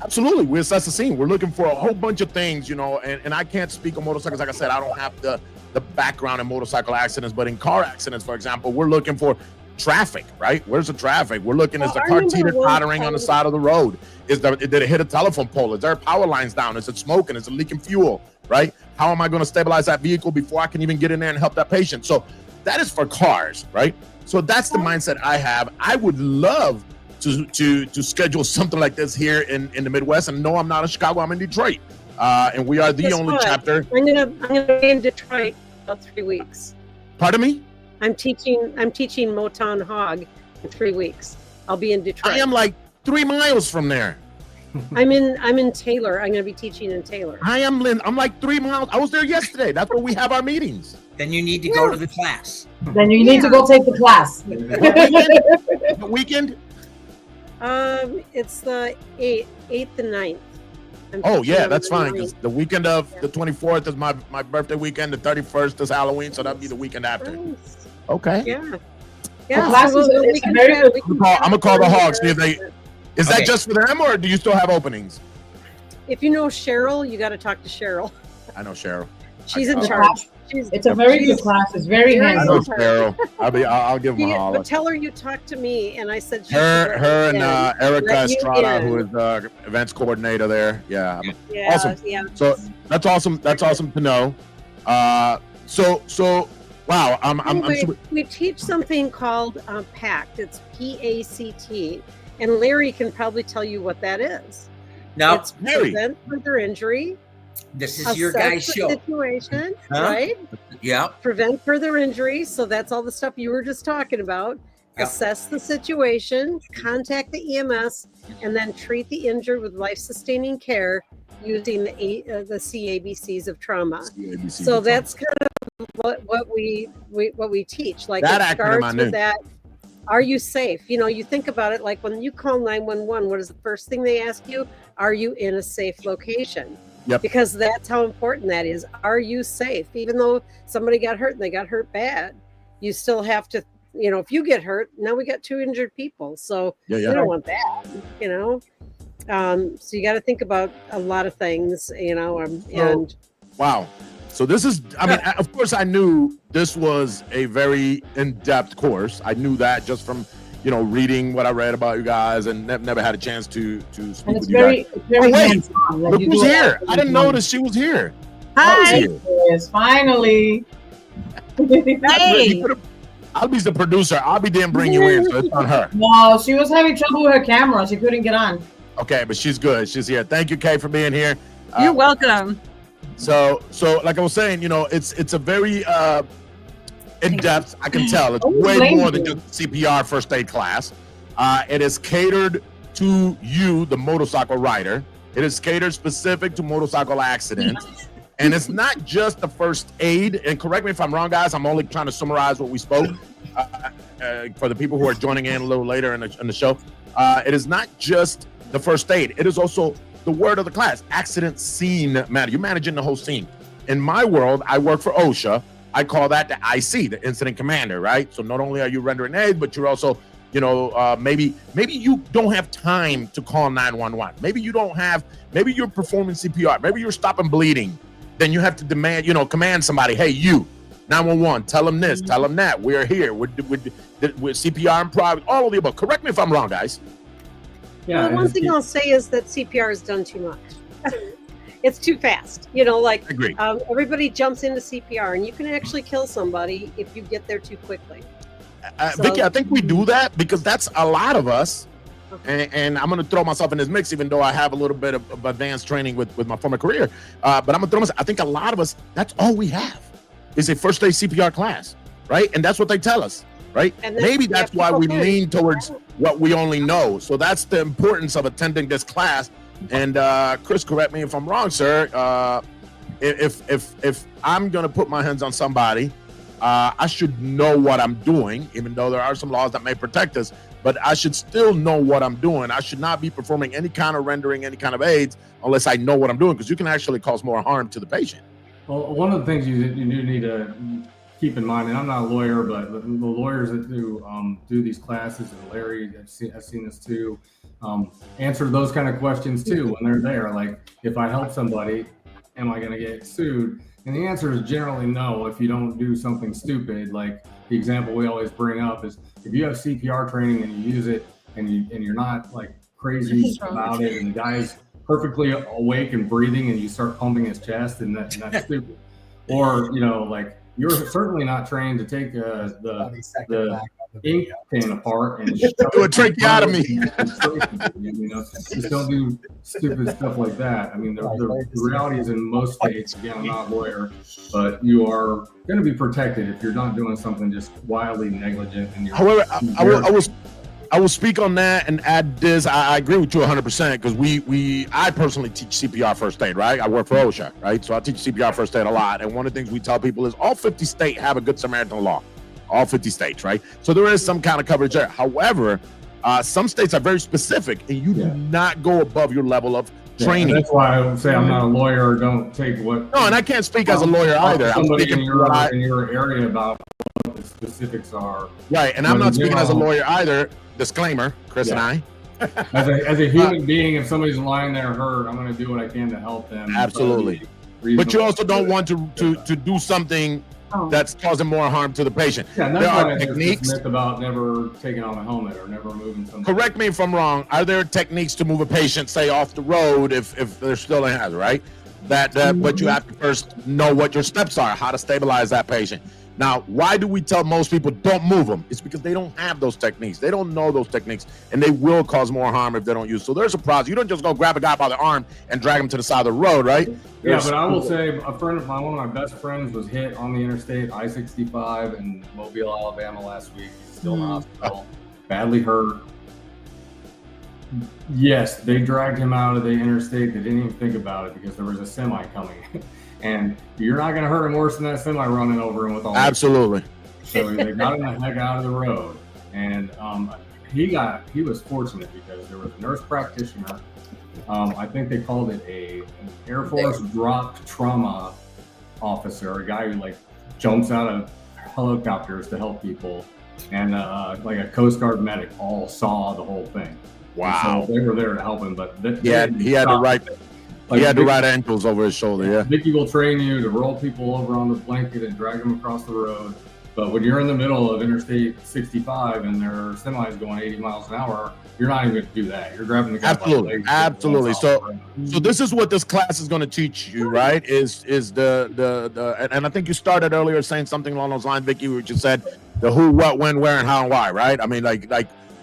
Absolutely, we assess the scene. We're looking for a whole bunch of things, you know, and I can't speak on motorcycles. Like I said, I don't have the background in motorcycle accidents, but in car accidents, for example, we're looking for traffic, right? Where's the traffic? We're looking, is the car teeter-tottering on the side of the road? Did it hit a telephone pole? Is there power lines down? Is it smoking? Is it leaking fuel, right? How am I going to stabilize that vehicle before I can even get in there and help that patient? So that is for cars, right? So that's the mindset I have. I would love to schedule something like this here in the Midwest. And no, I'm not in Chicago, I'm in Detroit. And we are the only chapter. I'm gonna be in Detroit about 3 weeks. Pardon me? I'm teaching Motown Hog in 3 weeks. I'll be in Detroit. I am like 3 miles from there. I'm in Taylor. I'm gonna be teaching in Taylor. I'm like 3 miles. I was there yesterday. That's where we have our meetings. Then you need to go to the class. Then you need to go take the class. What weekend? It's the 8th and 9th. Oh yeah, that's fine. Because the weekend of the 24th is my birthday weekend. The 31st is Halloween, so that'd be the weekend after. Nice. Okay. Yeah. Yeah. So I'm gonna call the Hogs. See if they. Is that just for them, or do you still have openings? If you know Cheryl, you got to talk to Cheryl. I know Cheryl. She's in charge. It's a very good class. It's very hands-on. I know Cheryl. I'll give them a holler. But tell her you talked to me, and I said her and Erica Estrada, who is events coordinator there. Yeah. Awesome. Yeah. So that's awesome. That's awesome to know. So wow. I'm super... We teach something called PACT. It's PACT, and Larry can probably tell you what that is. No, it's prevent further injury. This is your guys' show. Situation, right? Yeah. Prevent further injury. So that's all the stuff you were just talking about. Yep. Assess the situation, contact the EMS, and then treat the injured with life-sustaining care using the CABCs of trauma. So that's kind of what we teach. Like that it starts with that. Are you safe? You know, you think about it like when you call 911, what is the first thing they ask you? Are you in a safe location? Yep. Because that's how important that is. Are you safe? Even though somebody got hurt and they got hurt bad, you still have to, you know, if you get hurt, now we got 2 injured people. So you don't want that, you know? So you got to think about a lot of things, you know, and wow. So this is, I mean, of course I knew this was a very in-depth course. I knew that just from, you know, reading what I read about you guys, and never had a chance to speak with you guys. It's very hands-on. Look who's here. I didn't notice she was here. Hi. Yes, finally. Hey. Albie's the producer. Albie didn't bring you in, so it's on her. No, she was having trouble with her camera. She couldn't get on. Okay, but she's good. She's here. Thank you, Kay, for being here. You're welcome. So like I was saying, you know, it's a very in-depth, I can tell. It's way more than just CPR first aid class. It is catered to you, the motorcycle rider. It is catered specific to motorcycle accidents. And it's not just the first aid. And correct me if I'm wrong, guys. I'm only trying to summarize what we spoke for the people who are joining in a little later in the show. It is not just the first aid. It is also the word of the class, accident scene matter. You're managing the whole scene. In my world, I work for OSHA. I call that the IC, the incident commander, right? So not only are you rendering aid, but you're also, you know, maybe you don't have time to call 911. Maybe you're performing CPR. Maybe you're stopping bleeding. Then you have to command somebody, hey, you, 911, tell them this, tell them that. We're here. We're CPR and private, all of the above. Correct me if I'm wrong, guys. Yeah. Well, one thing I'll say is that CPR is done too much. It's too fast. You know, like everybody jumps into CPR, and you can actually kill somebody if you get there too quickly. Vicky, I think we do that because that's a lot of us. And I'm going to throw myself in this mix, even though I have a little bit of advanced training with my former career. But I'm going to throw myself. I think a lot of us, that's all we have is a first aid CPR class, right? And that's what they tell us, right? Maybe that's why we lean towards what we only know. So that's the importance of attending this class. And Chris, correct me if I'm wrong, sir. If I'm going to put my hands on somebody, I should know what I'm doing, even though there are some laws that may protect us, but I should still know what I'm doing. I should not be performing any kind of rendering, any kind of aids, unless I know what I'm doing, because you can actually cause more harm to the patient. Well, one of the things you do need to keep in mind, and I'm not a lawyer, but the lawyers that do these classes, and Larry, I've seen this too, answer those kind of questions too when they're there. Like, if I help somebody, am I going to get sued? And the answer is generally no if you don't do something stupid. Like the example we always bring up is if you have CPR training and you use it and you're not like crazy about it, and the guy's perfectly awake and breathing and you start pumping his chest, and that's stupid. Or, like, you're certainly not trained to take the ink pen apart and do a tracheotomy. Just don't do stupid stuff like that. I mean, the reality is in most states, again, I'm not a lawyer, but you are going to be protected if you're not doing something just wildly negligent. And however, I will speak on that and add this. I agree with you 100% because I personally teach CPR first aid, right? I work for OSHA, right? So I teach CPR first aid a lot. And one of the things we tell people is all 50 states have a Good Samaritan law. All 50 states, right? So there is some kind of coverage there. However, some states are very specific, and you do not go above your level of training. That's why I would say I'm not a lawyer. Don't take what. No, and I can't speak as a lawyer either. I'm Somebody speaking in your area about what the specifics are. Right, and I'm not speaking as a lawyer either. Disclaimer, Chris and I. As a human being, if somebody's lying there hurt, I'm going to do what I can to help them. Absolutely. But you also don't want to do something that's causing more harm to the patient. Yeah, and that's there why are techniques. Myth about never taking off a helmet or never moving something. Correct me if I'm wrong. Are there techniques to move a patient, say, off the road if they're still in hazard, right? But you have to first know what your steps are, how to stabilize that patient. Now, why do we tell most people don't move them? It's because they don't have those techniques. They don't know those techniques, and they will cause more harm if they don't use. So there's a process. You don't just go grab a guy by the arm and drag him to the side of the road, right? Yeah, but I will say a friend of mine, one of my best friends, was hit on the interstate, I-65 in Mobile, Alabama last week. He's still in the hospital, badly hurt. Yes, they dragged him out of the interstate. They didn't even think about it because there was a semi coming. And you're not going to hurt him worse than that semi running over him with all. Absolutely. So they got him the heck out of the road, and he was fortunate because there was a nurse practitioner. I think they called it an Air Force drop trauma officer, a guy who like jumps out of helicopters to help people, and like a Coast Guard medic all saw the whole thing. Wow. So they were there to help him, but he had the right. Like he had the right ankles over his shoulder, yeah. Vicky will train you to roll people over on the blanket and drag them across the road. But when you're in the middle of Interstate 65 and there are semis going 80 miles an hour, you're not even going to do that. You're grabbing the guy by the legs. Absolutely. So this is what this class is going to teach you, right? Is the and I think you started earlier saying something along those lines, Vicky, which you said the who, what, when, where, and how, and why, right? I mean, like.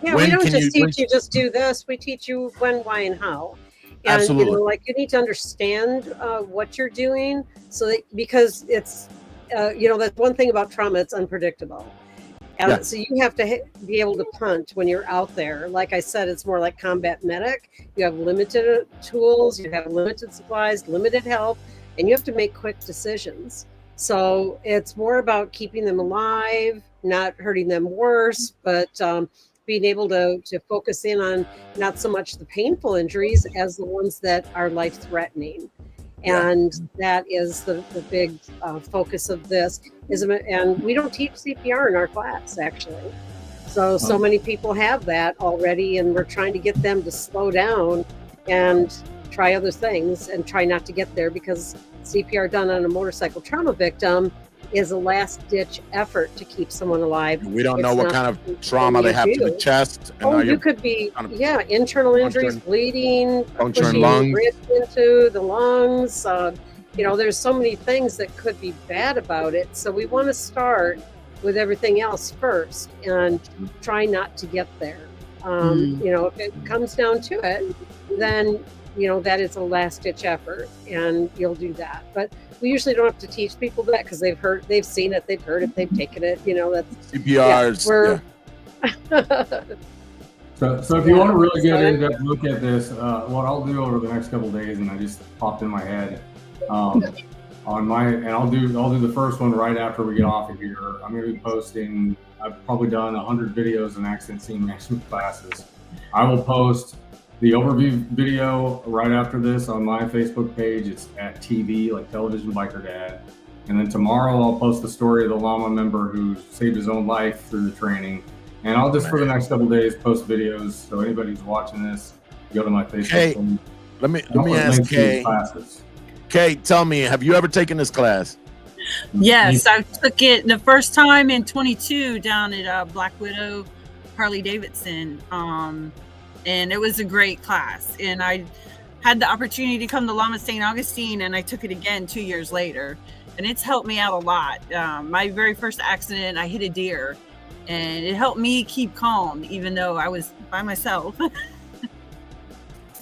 Yeah, we don't just teach you just do this. We teach you when, why, and how. And Absolutely. You need to understand what you're doing, so that because it's that's one thing about trauma, it's unpredictable. And so you have to be able to punt when you're out there. Like I said, it's more like combat medic. You have limited tools, you have limited supplies, limited help, and you have to make quick decisions. So it's more about keeping them alive, not hurting them worse, but being able to focus in on not so much the painful injuries as the ones that are life-threatening. And that is the big focus of this. And we don't teach CPR in our class, actually. So many people have that already, and we're trying to get them to slow down and try other things and try not to get there, because CPR done on a motorcycle trauma victim is a last-ditch effort to keep someone alive. We don't know what kind of trauma they have to the chest. And you could be, internal injuries, bleeding, pushing lungs into the lungs. There's so many things that could be bad about it. So we want to start with everything else first and try not to get there. You know, if it comes down to it, then, you know, that is a last ditch effort and you'll do that. But we usually don't have to teach people that because they've seen it, they've heard it, they've taken it, you know, that's CPRs. So if you want to really get in-depth look at this, what I'll do over the next couple of days, and I just popped in my head, and I'll do the first one right after we get off of here. I'm going to be posting. I've probably done 100 videos in accident scene management classes. I will post the overview video right after this on my Facebook page. It's at TV, like Television Biker Dad. And then tomorrow I'll post the story of the Lama member who saved his own life through the training. And I'll just, for the next couple of days, post videos. So anybody who's watching this, go to my Facebook. Hey, let me ask Kay. Kay, tell me, have you ever taken this class? Yes, I took it the first time in 22 down at Black Widow Harley Davidson. And it was a great class. And I had the opportunity to come to Lama St. Augustine, and I took it again 2 years later. And it's helped me out a lot. My very first accident, I hit a deer. And it helped me keep calm, even though I was by myself.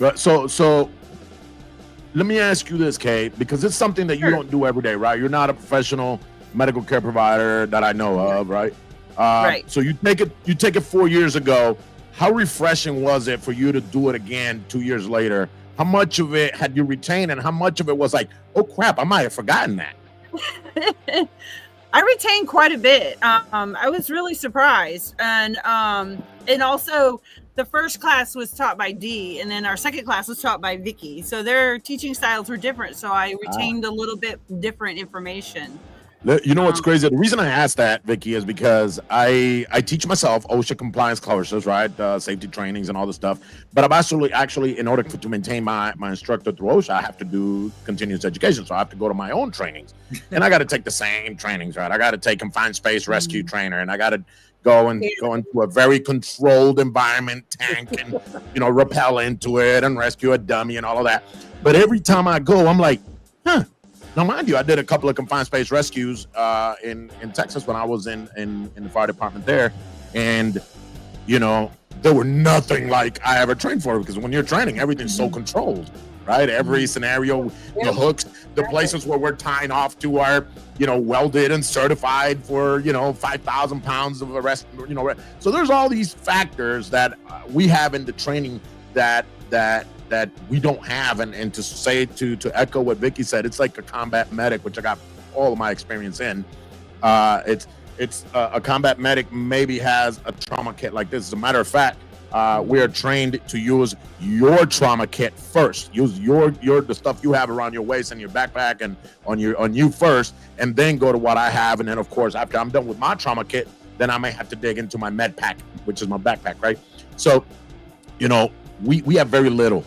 But so let me ask you this, Kay, because it's something that you don't do every day, right? You're not a professional medical care provider that I know of, right? Right. So you take it 4 years ago. How refreshing was it for you to do it again 2 years later? How much of it had you retained, and how much of it was like, oh crap, I might have forgotten that? I retained quite a bit. I was really surprised. And also the first class was taught by Dee, and then our second class was taught by Vicky. So their teaching styles were different. So I retained a little bit different information. You know what's crazy? The reason I asked that, Vicky, is because I teach myself OSHA compliance courses, right? Safety trainings and all this stuff. But I'm actually in order to maintain my instructor through OSHA, I have to do continuous education. So I have to go to my own trainings. And I got to take the same trainings, right? I got to take confined space rescue trainer, and I got to go into a very controlled environment, tank, and, you know, rappel into it and rescue a dummy and all of that. But every time I go, I'm like, huh. Now, mind you, I did a couple of confined space rescues in Texas when I was in the fire department there. And, you know, there were nothing like I ever trained for, because when you're training, everything's so controlled, right? Every scenario, the hooks, the places where we're tying off to are, you know, welded and certified for, you know, 5,000 pounds of arrest, you know. So there's all these factors that we have in the training that we don't have, and to say to echo what Vicky said, it's like a combat medic, which I got all of my experience in. It's a combat medic maybe has a trauma kit like this. As a matter of fact, we are trained to use your trauma kit first. Use the stuff you have around your waist and your backpack and on you first, and then go to what I have. And then, of course, after I'm done with my trauma kit, then I may have to dig into my med pack, which is my backpack, right? So, you know, we have very little.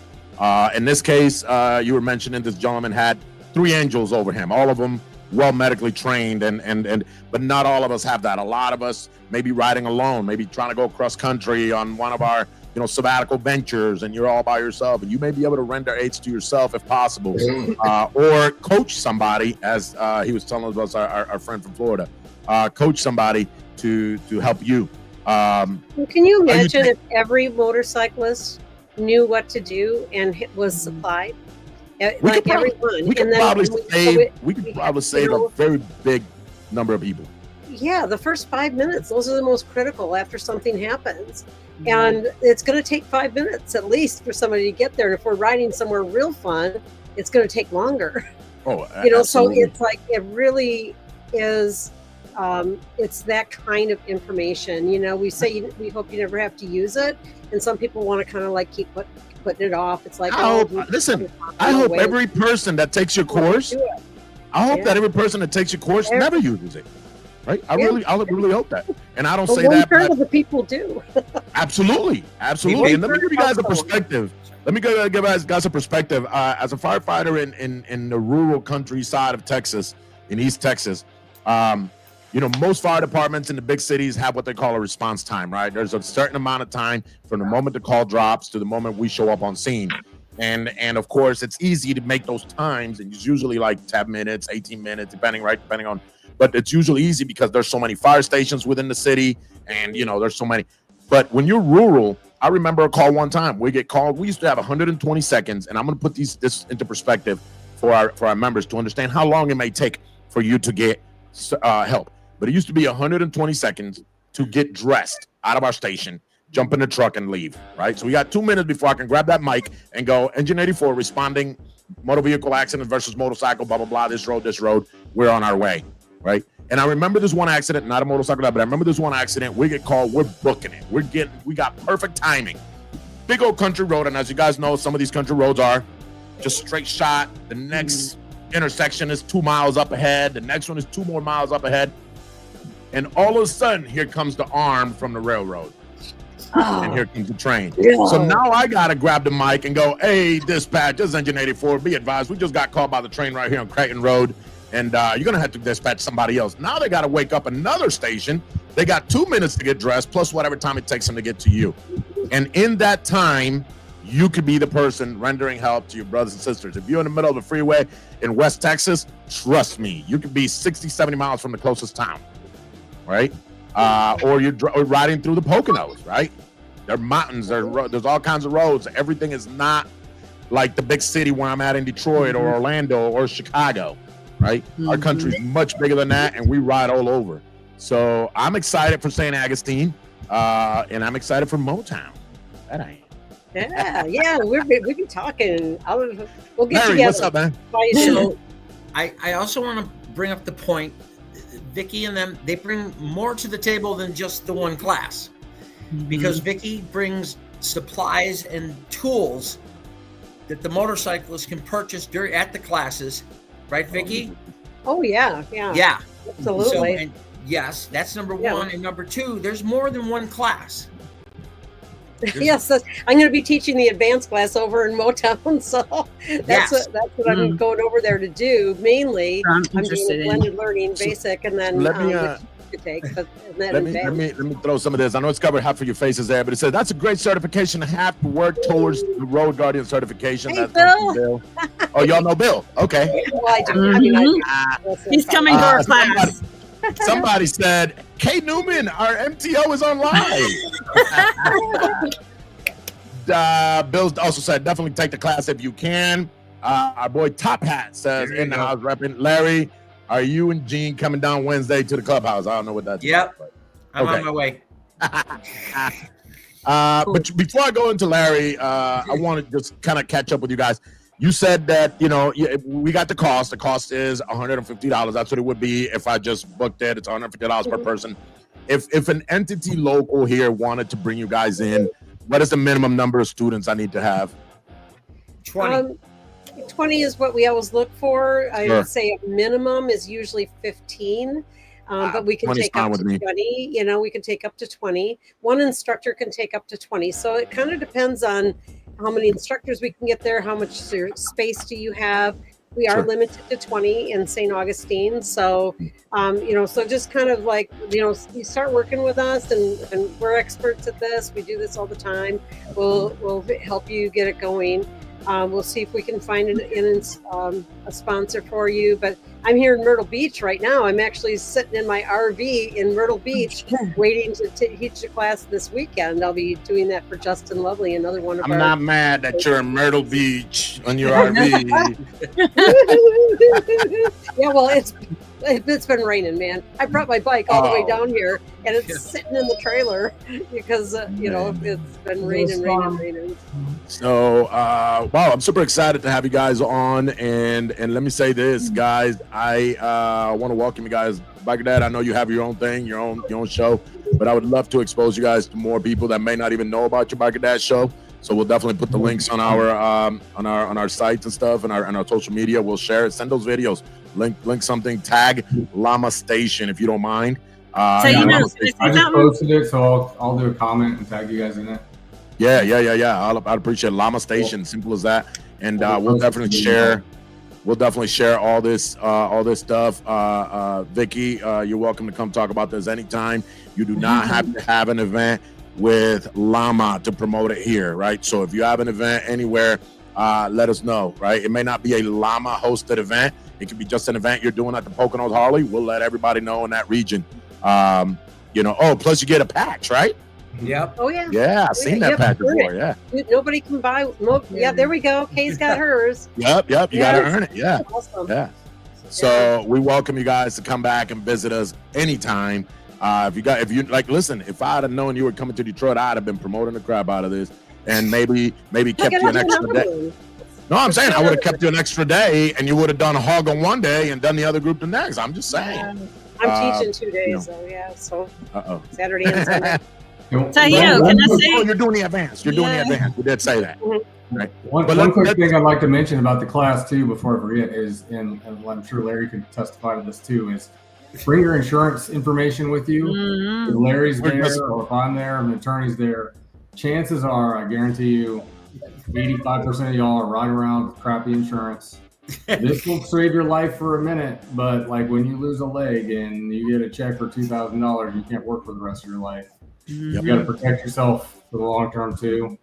In this case, you were mentioning this gentleman had 3 angels over him, all of them well medically trained, but not all of us have that. A lot of us may be riding alone, maybe trying to go cross country on one of our, you know, sabbatical ventures, and you're all by yourself, and you may be able to render aids to yourself if possible, or coach somebody, as he was telling us, our friend from Florida, coach somebody to help you. Can you imagine if every motorcyclist knew what to do and was supplied? We could probably save a very big number of people. Yeah, the first 5 minutes, those are the most critical after something happens. And it's going to take 5 minutes at least for somebody to get there. And if we're riding somewhere real fun, it's going to take longer. Oh, you know, absolutely. So it's like, it really is, it's that kind of information. You know, we say we hope you never have to use it. And some people want to kind of like keep putting it off. It's like, I hope every person that takes your course, that every person that takes your course never uses it. Right? I really hope that. And I don't say that. One third of the people do. Absolutely. And let me give you guys a perspective. Let me give you guys a perspective. As a firefighter in the rural countryside of Texas, in East Texas, you know, most fire departments in the big cities have what they call a response time, right? There's a certain amount of time from the moment the call drops to the moment we show up on scene. And of course, it's easy to make those times, and it's usually like 10 minutes, 18 minutes, depending on but it's usually easy because there's so many fire stations within the city, and there's so many. But when you're rural, I remember a call one time. We get called. We used to have 120 seconds, and I'm going to put this into perspective for our members to understand how long it may take for you to get help. But it used to be 120 seconds to get dressed out of our station, jump in the truck, and leave. Right. So we got 2 minutes before I can grab that mic and go. Engine 84 responding. Motor vehicle accident versus motorcycle. Blah blah blah. This road. We're on our way. Right. And I remember this one accident, not a motorcycle, but I remember this one accident. We get called, we're booking it. We got perfect timing. Big old country road. And as you guys know, some of these country roads are just straight shot. The next intersection is 2 miles up ahead. The next one is 2 more miles up ahead. And all of a sudden, here comes the arm from the railroad. Oh. And here comes the train. Yeah. So now I got to grab the mic and go, hey, dispatch, this is Engine 84. Be advised, we just got called by the train right here on Creighton Road. And you're going to have to dispatch somebody else. Now they got to wake up another station. They got 2 minutes to get dressed, plus whatever time it takes them to get to you. And in that time, you could be the person rendering help to your brothers and sisters. If you're in the middle of the freeway in West Texas, trust me, you could be 60, 70 miles from the closest town, right? Or you're riding through the Poconos, right? There are mountains, there's all kinds of roads. Everything is not like the big city where I'm at in Detroit or Orlando or Chicago. Right? Our country's much bigger than that, and we ride all over. So I'm excited for St. Augustine, and I'm excited for Motown. That I am. Yeah, we've been talking. We'll get Larry, together. what's up, man? So I also want to bring up the point, Vicky and them, they bring more to the table than just the one class. Because Vicky brings supplies and tools that the motorcyclists can purchase at the classes. Right, Vicky? Oh, yeah. Absolutely. So, and yes, that's number one. And number two, there's more than one class. Yes, I'm going to be teaching the advanced class over in Motown, so that's what I'm going over there to do. Mainly, I'm doing blended learning, basic, and then let me throw some of this. I know it's covered half of your faces there, but it says that's a great certification to have to work towards the Road Guardian certification. Hey, that's Bill. Oh, y'all know Bill? Okay. Well, I do. He's coming to our class. Somebody said, Kay Newman, our MTO is online. Bill also said, definitely take the class if you can. Our boy Top Hat says, in the house repping. Larry, are you and Gene coming down Wednesday to the clubhouse? I don't know what that's about. But, I'm on my way. But before I go into Larry, I want to just kind of catch up with you guys. You said that, we got the cost. The cost is $150. That's what it would be if I just booked it. It's $150 per person. If an entity local here wanted to bring you guys in, what is the minimum number of students I need to have? 20. 20 is what we always look for. I would say a minimum is usually 15. But we can take up to 20. We can take up to 20. One instructor can take up to 20. So it kind of depends on how many instructors we can get there, how much space do you have. We are limited to 20 in St. Augustine. So, so just kind of like, you start working with us and we're experts at this. We do this all the time. We'll help you get it going. We'll see if we can find a sponsor for you. But I'm here in Myrtle Beach right now. I'm actually sitting in my RV in Myrtle Beach waiting to teach the class this weekend. I'll be doing that for Justin Lovely, another one of I'm not mad that you're in Myrtle Beach on your RV. Yeah, well, it's been raining, man. I brought my bike all the way down here, and it's sitting in the trailer because it's been raining. So, wow, I'm super excited to have you guys on, and let me say this, guys. I want to welcome you guys. Biker Dad, I know you have your own thing, your own show, but I would love to expose you guys to more people that may not even know about your Biker Dad show. So we'll definitely put the links on our sites and stuff, and our social media. We'll share it. Send those videos. Link something. Tag Lama Station if you don't mind. I just posted it, so I'll do a comment and tag you guys in it. Yeah. I'd appreciate Lama Station. Simple as that. And we'll definitely share. We'll definitely share all this stuff. Vicky, you're welcome to come talk about this anytime. You do not have to have an event with Lama to promote it here, right? So if you have an event anywhere, let us know, right? It may not be a Lama hosted event. It could be just an event you're doing at the Poconos Harley. We'll let everybody know in that region. Plus you get a patch, right? Yep. Oh yeah. Yeah, I've seen that patch before. Yeah. Nobody can buy. Yeah, there we go. Kay's got hers. Yep. You got to earn it. Yeah. Awesome. Yeah. So we welcome you guys to come back and visit us anytime. Listen, if I'd have known you were coming to Detroit, I'd have been promoting the crap out of this, and maybe kept you an extra day. No, I'm saying I would have kept you an extra day, and you would have done a hog on one day and done the other group the next. I'm just saying. I'm teaching 2 days, though. Yeah, so Saturday and Sunday. Tayo, can I say? Oh, you're doing the advance. You're doing the advance. You did say that. Right. One quick thing I'd like to mention about the class too, before I forget, is, and I'm sure Larry can testify to this too, is bring your insurance information with you. If Larry's there, or if I'm there, and the attorney's there, chances are, I guarantee you, 85% of y'all are riding around with crappy insurance. This will save your life for a minute, but like when you lose a leg and you get a check for $2,000, you can't work for the rest of your life. You got to protect yourself for the long term too.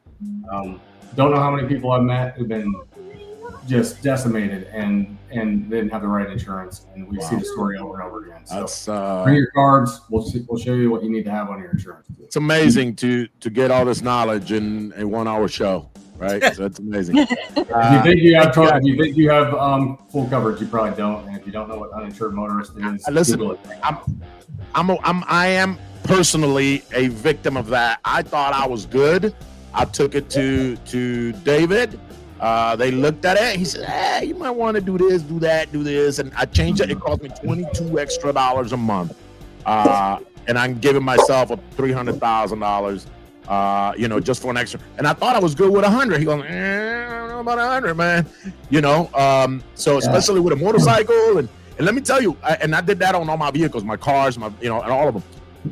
Don't know how many people I've met who've been just decimated and didn't have the right insurance, and we see the story over and over again. So bring your cards. We'll show you what you need to have on your insurance. It's amazing to get all this knowledge in a 1 hour show, right? So it's amazing. If you think you have trouble, if you think you have full coverage, you probably don't. And if you don't know what uninsured motorist is, listen, I am personally a victim of that. I thought I was good. I took it to David. They looked at it. He said, you might want to do this, do that, do this. And I changed it. It cost me $22 extra a month. And I'm giving myself a $300,000, just for an extra. And I thought I was good with 100. He goes, I don't know about 100, man. So especially with a motorcycle. And let me tell you, and I did that on all my vehicles, my cars, and all of them.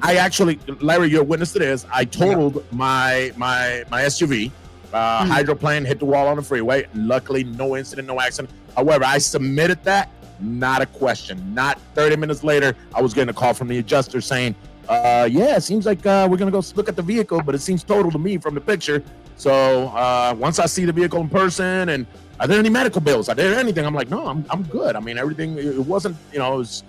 I actually, Larry, you're a witness to this. I totaled my SUV. Hydroplane hit the wall on the freeway. Luckily, no incident, no accident. However, I submitted that, not a question. Not 30 minutes later, I was getting a call from the adjuster saying, it seems like we're going to go look at the vehicle, but it seems total to me from the picture. So once I see the vehicle in person, and are there any medical bills? Are there anything? I'm like, no, I'm good. I mean, everything, it wasn't, it was,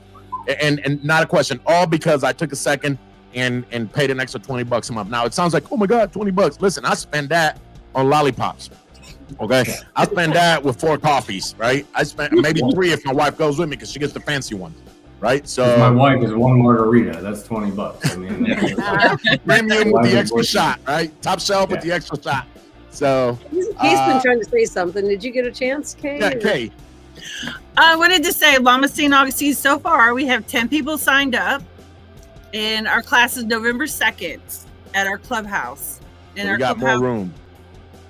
and not a question, all because I took a second and paid an extra $20 a month. Now it sounds like, oh my God, $20. Listen, I spend that on lollipops. Okay. I spend that with 4 coffees, right? I spend maybe 3 if my wife goes with me, because she gets the fancy ones. Right. So my wife is 1 margarita. That's $20. I mean, premium with the extra shot, right? Top shelf with the extra shot. So Kay's been trying to say something. Did you get a chance, Kay? Yeah, Kay. I wanted to say, Lama St. Augustine, so far we have 10 people signed up, and our class is November 2nd at our clubhouse. And we got more room.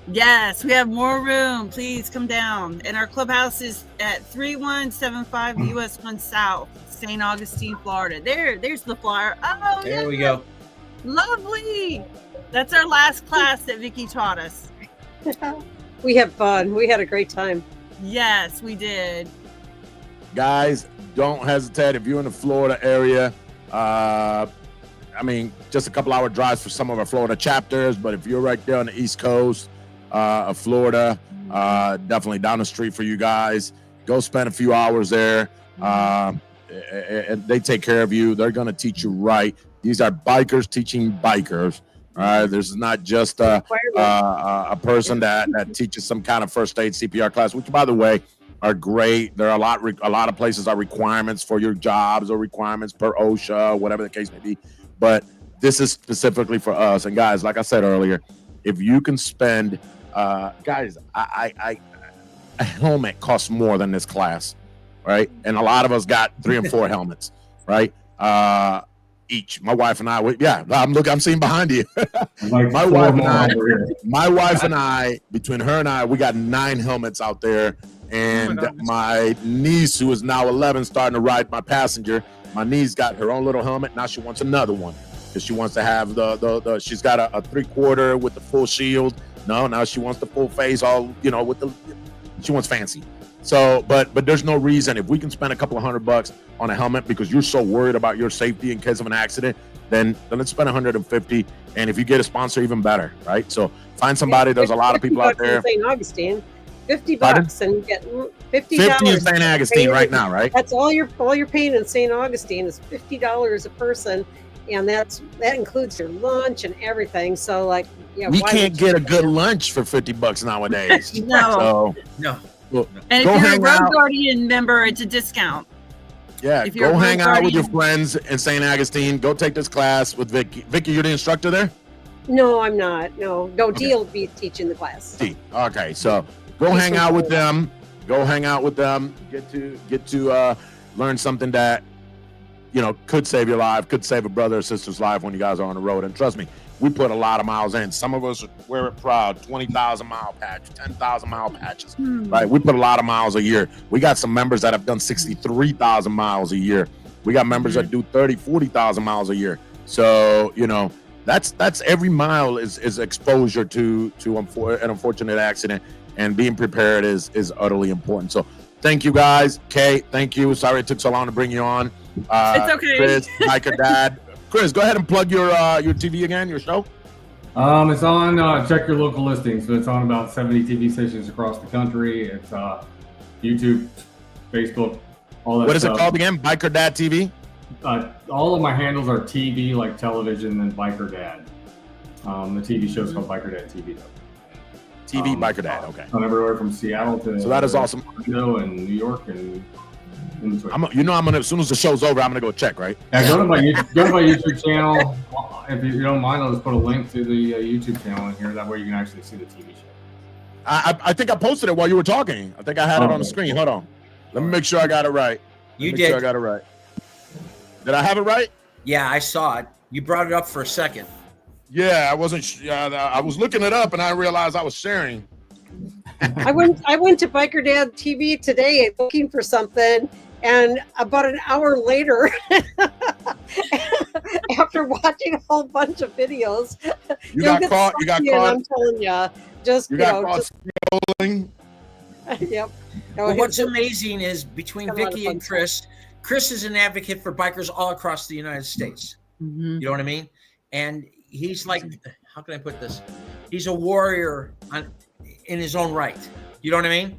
Yes, we have more room. Please come down. And our clubhouse is at 3175 US 1 South, St. Augustine, Florida. There's the flyer. Oh, there we go. Lovely. That's our last class that Vicky taught us. We had fun. We had a great time. Yes, we did. Guys, don't hesitate if you're in the Florida area. Just a couple hour drives for some of our Florida chapters, but if you're right there on the East Coast of Florida, definitely down the street for you guys. Go spend a few hours there. And they take care of you. They're going to teach you right. These are bikers teaching bikers. All right, this is not just a person that teaches some kind of first aid CPR class, which, by the way, are great. There are a lot of places are requirements for your jobs or requirements per OSHA, whatever the case may be. But this is specifically for us. And guys, like I said earlier, if you can spend, guys, a helmet costs more than this class, right? And a lot of us got 3 and 4 helmets, right? Each. My wife and I, I'm seeing behind you. My wife and I, between her and I, we got 9 helmets out there. And my niece, who is now 11, starting to ride my passenger, my niece got her own little helmet. Now she wants another one because she wants to have the she's got a 3/4 with the full shield. No, now she wants the full face, all, she wants fancy. So, but there's no reason, if we can spend a couple of $100 on a helmet because you're so worried about your safety in case of an accident, then let's spend $150. And if you get a sponsor, even better, right? So find somebody. There's a lot of people out there. St. Augustine. $50 Pardon? and you get $50. 50 in St. Augustine right now, right? That's all you're paying in St. Augustine is $50 a person, and that includes your lunch and everything. So like, yeah, we can't get a good lunch for $50 nowadays. No. No. Well, And if you're a Road Guardian member, it's a discount. Yeah, If you're go a hang Road out with your Guardian- friends in St. Augustine. Go take this class with Vicky. Vicky, you're the instructor there? No, I'm not. No, Dee will be teaching the class. Dee. Okay, so go hang out with them. Go hang out with them. Get to learn something that could save your life, could save a brother or sister's life when you guys are on the road. And trust me, we put a lot of miles in. Some of us wear it proud, 20,000 mile patch, 10,000 mile patches, right? We put a lot of miles a year. We got some members that have done 63,000 miles a year. We got members that do 30, 40,000 miles a year. So, that's every mile is exposure to an unfortunate accident, and being prepared is utterly important. So thank you guys. Kay, thank you. Sorry it took so long to bring you on. It's okay. Chris, Biker Dad. Chris, go ahead and plug your TV again, your show. It's on, check your local listings. So it's on about 70 TV stations across the country. It's YouTube, Facebook, all that What is stuff. it called again? Biker Dad TV? All of my handles are TV, like television, and Biker Dad. The TV show is called Biker Dad TV, though. TV Biker Dad, okay. On everywhere from Seattle to So that is awesome. Orlando and New York and in between. I'm gonna, as soon as the show's over, I'm gonna go check, right? Yeah, go to my YouTube channel. If you don't mind, I'll just put a link to the YouTube channel in here. That way you can actually see the TV show. I think I posted it while you were talking. I think I had it on the screen. Hold on. Let me make sure I got it right. You Make did. sure I got it right. Did I have it right? Yeah, I saw it. You brought it up for a second. Yeah, I wasn't. I was looking it up and I realized I was sharing. I went to Biker Dad TV today looking for something, and about an hour later, after watching a whole bunch of videos, You got caught. I'm telling you, just You got caught scrolling. Yep. Well, what's amazing is between Got a lot of Vicky fun and Chris is an advocate for bikers all across the United States. You know what I mean? And he's like, how can I put this? He's a warrior in his own right. You know what I mean?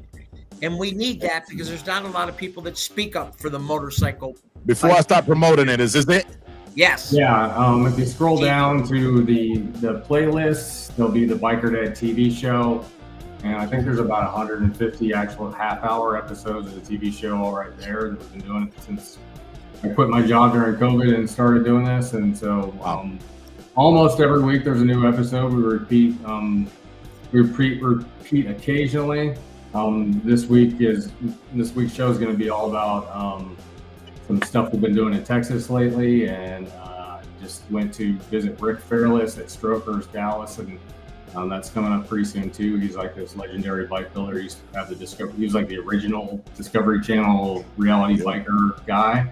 And we need that because there's not a lot of people that speak up for the motorcycle. Before I start promoting it, is this it? Yes. Yeah. If you scroll down to the playlists, there'll be the Biker Dad TV show. And I think there's about 150 actual half-hour episodes of the TV show all right there that we've been doing it since I quit my job during COVID and started doing this. And so almost every week there's a new episode. We repeat occasionally. This week's show is going to be all about some stuff we've been doing in Texas lately, and just went to visit Rick Fairless at Strokers Dallas, and that's coming up pretty soon too. He's like this legendary bike builder. He used to have he was like the original Discovery Channel reality biker guy,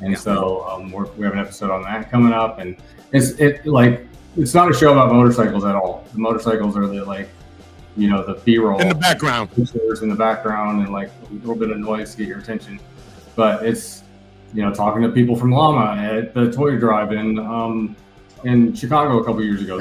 and so we have an episode on that coming up, and it's not a show about motorcycles at all. The motorcycles are the B-roll In the background. pictures in the background and like a little bit of noise to get your attention. But it's, talking to people from Lama at the Toy Drive in Chicago a couple years ago.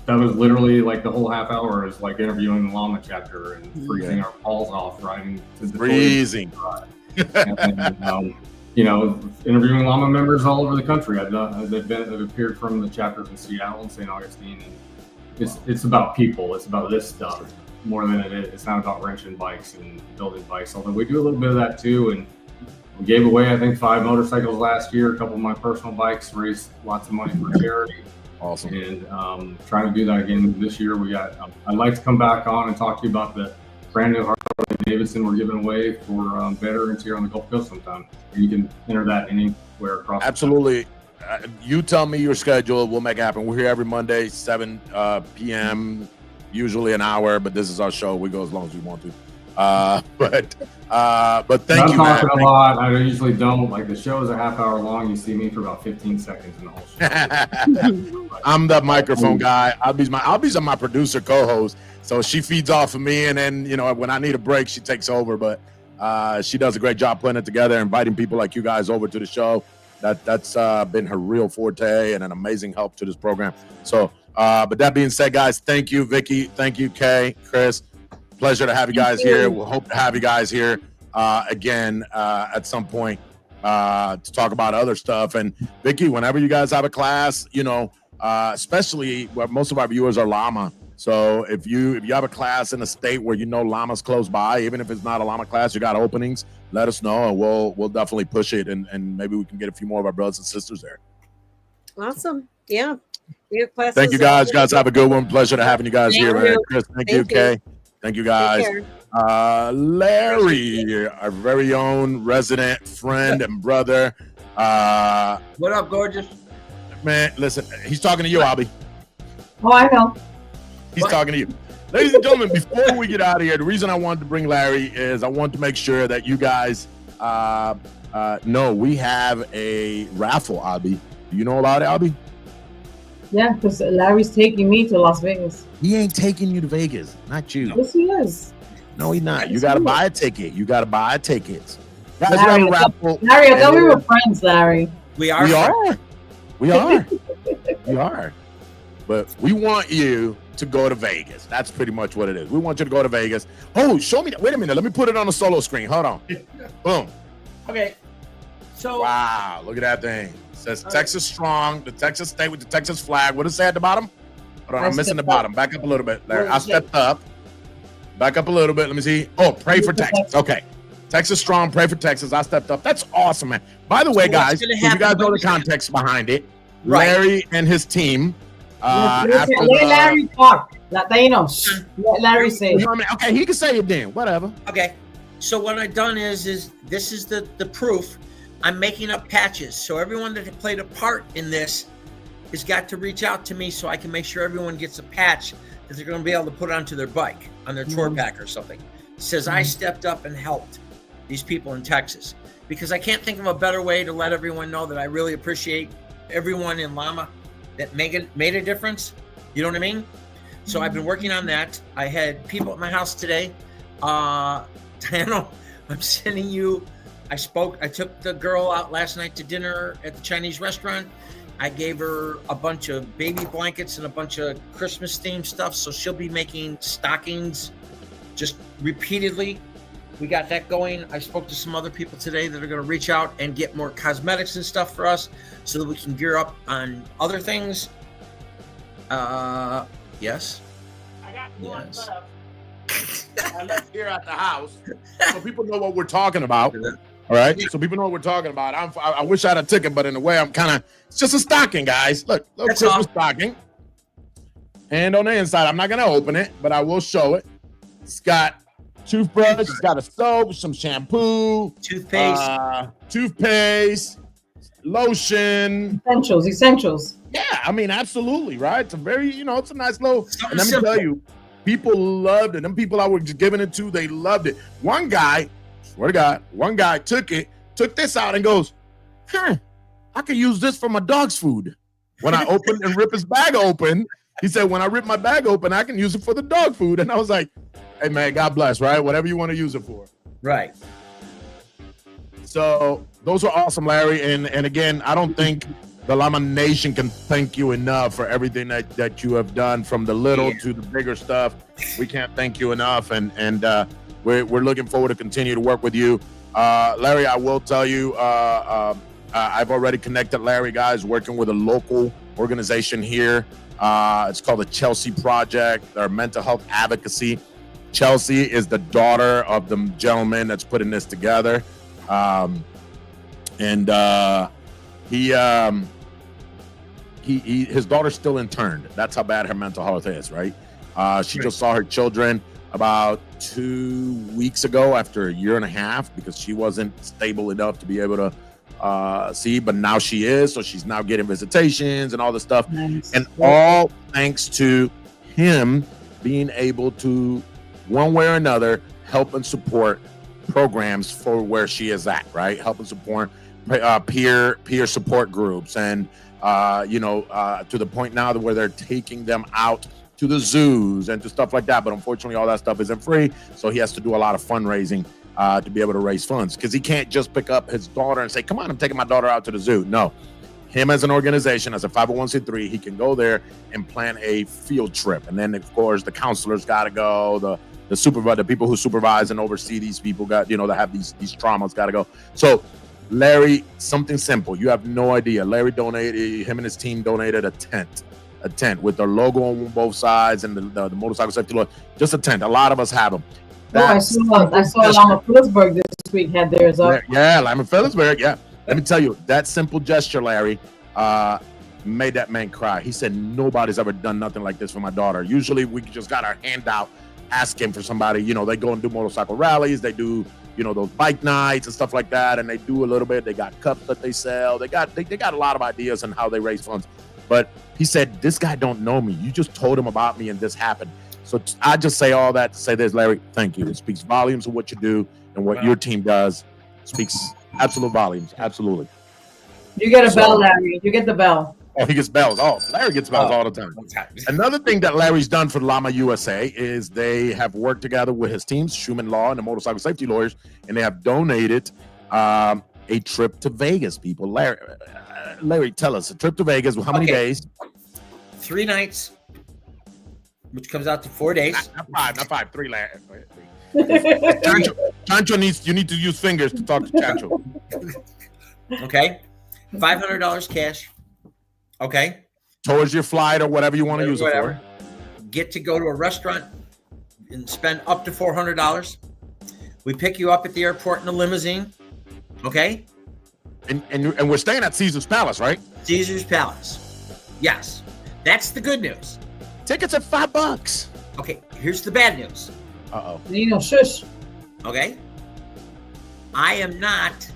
That was literally like the whole half hour is like interviewing the Lama chapter and freezing our balls off riding to the Freezing. Toy Drive. And, interviewing Lama members all over the country. They've appeared from the chapters in Seattle and St. Augustine, and it's about people. It's about this stuff more than it is. It's not about wrenching bikes and building bikes, although we do a little bit of that too. And we gave away, I think, 5 motorcycles last year. A couple of my personal bikes, raised lots of money for charity. Awesome. And trying to do that again this year. I'd like to come back on and talk to you about the brand new Harley Davidson we're giving away for veterans here on the Gulf Coast sometime. And you can enter that anywhere across. Absolutely. You tell me your schedule. We'll make it happen. We're here every Monday, 7 p.m., usually an hour, but this is our show. We go as long as we want to. But thank you, man. I'm talking a lot. I usually don't. Like, the show is a half hour long. You see me for about 15 seconds in the whole show. I'm the microphone guy. Albi's my producer, co-host. So she feeds off of me, and then, when I need a break, she takes over. But she does a great job putting it together, inviting people like you guys over to the show. That's been her real forte and an amazing help to this program. So, but that being said, guys, thank you, Vicky. Thank you, Kay, Chris. Pleasure to have you guys here. We'll hope to have you guys here again at some point to talk about other stuff. And Vicky, whenever you guys have a class, especially where most of our viewers are Lama. So if you have a class in a state where Lama's close by, even if it's not a Lama class, you got openings, let us know and we'll definitely push it and maybe we can get a few more of our brothers and sisters there. Awesome. Yeah. We have classes. Thank you guys. Guys have a good one. Pleasure to having you guys here, man. Chris, thank you, Kay. Thank you guys. Larry, our very own resident friend and brother. What up, gorgeous? Man, listen, he's talking to you, Abby. Oh, I know. He's talking to you. Ladies and gentlemen, before we get out of here, the reason I wanted to bring Larry is I want to make sure that you guys know we have a raffle, Abby. Do you know about it, Abby? Yeah, because Larry's taking me to Las Vegas. He ain't taking you to Vegas, not you. Yes, he is. No, he's not. You got to buy a ticket. You got to buy tickets. Guys, Larry, we have a raffle. Larry, I thought we were friends, Larry. We are. We are. We are. But we want you to go to Vegas. That's pretty much what it is. We want you to go to Vegas. Oh, show me that. Wait a minute. Let me put it on the solo screen. Hold on. Boom. Okay. So. Wow. Look at that thing. It says Texas Strong, the Texas State with the Texas flag. What does it say at the bottom? Hold on. I'm missing the bottom. Back up a little bit, Larry. I stepped up. Back up a little bit. Let me see. Oh, pray for Texas. Okay. Texas Strong, pray for Texas. I stepped up. That's awesome, man. By the way, guys, if you guys know the context behind it, Larry and his team. Let Larry talk. Latinos. Let Larry say. Okay, he can say it then. Whatever. Okay. So what I've done is this is the proof. I'm making up patches. So everyone that played a part in this has got to reach out to me so I can make sure everyone gets a patch that they're going to be able to put onto their bike, on their tour pack or something. It says I stepped up and helped these people in Texas, because I can't think of a better way to let everyone know that I really appreciate everyone in Lama that made a difference. You know what I mean? So I've been working on that. I had people at my house today. Diana, I'm sending you, I took the girl out last night to dinner at the Chinese restaurant. I gave her a bunch of baby blankets and a bunch of Christmas themed stuff. So she'll be making stockings just repeatedly. We got that going. I spoke to some other people today that are going to reach out and get more cosmetics and stuff for us so that we can gear up on other things. Yes. I got one left. I left here at the house so people know what we're talking about. All right. So people know what we're talking about. I wish I had a ticket, but in a way, it's just a stocking, guys. Look, little Christmas stocking. And on the inside, I'm not going to open it, but I will show it. It's got toothbrush, it's got a soap, some shampoo, toothpaste, lotion. Essentials. Yeah, I mean, absolutely, right? It's a very, it's a nice little, and let me tell you, people loved it. Them people I was just giving it to, they loved it. One guy, swear to God, took this out and goes, I could use this for my dog's food. When I opened and ripped his bag open, he said, when I rip my bag open, I can use it for the dog food. And I was like, hey, man, God bless, right? Whatever you want to use it for. Right. So those are awesome, Larry. And again, I don't think the Lama Nation can thank you enough for everything that you have done, from the little to the bigger stuff. We can't thank you enough. And we're looking forward to continue to work with you. Larry, I will tell you, I've already connected Larry, guys, working with a local organization here. It's called the Chelsea Project, their mental health advocacy. Chelsea is the daughter of the gentleman that's putting this together. His daughter's still interned. That's how bad her mental health is, right? She just saw her children about 2 weeks ago after a year and a half, because she wasn't stable enough to be able to see, but now she is. So she's now getting visitations and all this stuff. Nice. And all thanks to him being able to, one way or another, help and support programs for where she is at, right? Help and support peer support groups, and to the point now where they're taking them out to the zoos and to stuff like that. But unfortunately, all that stuff isn't free. So he has to do a lot of fundraising to be able to raise funds, because he can't just pick up his daughter and say, come on, I'm taking my daughter out to the zoo. No, him as an organization, as a 501c3, he can go there and plan a field trip. And then, of course, the counselors got to go, the the people who supervise and oversee these people that have these traumas got to go. So Larry, something simple. You have no idea. Larry donated, him and his team donated a tent with their logo on both sides and the motorcycle safety law. Just a tent. A lot of us have them. I saw Lama Phillipsburg this week had theirs up. Yeah, Lama Phillipsburg. Yeah. Let me tell you, that simple gesture, Larry, made that man cry. He said, nobody's ever done nothing like this for my daughter. Usually we just got our hand out asking for somebody. They go and do motorcycle rallies. They do, those bike nights and stuff like that. And they do a little bit. They got cups that they sell. They got a lot of ideas on how they raise funds. But he said, this guy don't know me. You just told him about me and this happened. So I just say all that to say this, Larry, thank you. It speaks volumes of what you do and what your team does. Speaks absolute volumes. Absolutely. You get a bell, Larry. You get the bell. Oh, he gets bells. Oh, Larry gets bells all the time. Another thing that Larry's done for Lama USA is they have worked together with his teams, Schumann Law and the motorcycle safety lawyers, and they have donated a trip to Vegas, people. Larry, tell us, a trip to Vegas, how many days? 3 nights, which comes out to 4 days. Not five, 3, Larry. Chancho you need to use fingers to talk to Chancho. Okay. $500 cash. Okay. Towards your flight or whatever you want to use it for. Get to go to a restaurant and spend up to $400. We pick you up at the airport in a limousine. Okay. And we're staying at Caesar's Palace, right? Caesar's Palace. Yes. That's the good news. Tickets are $5. Okay. Here's the bad news. Shush. Okay. I am not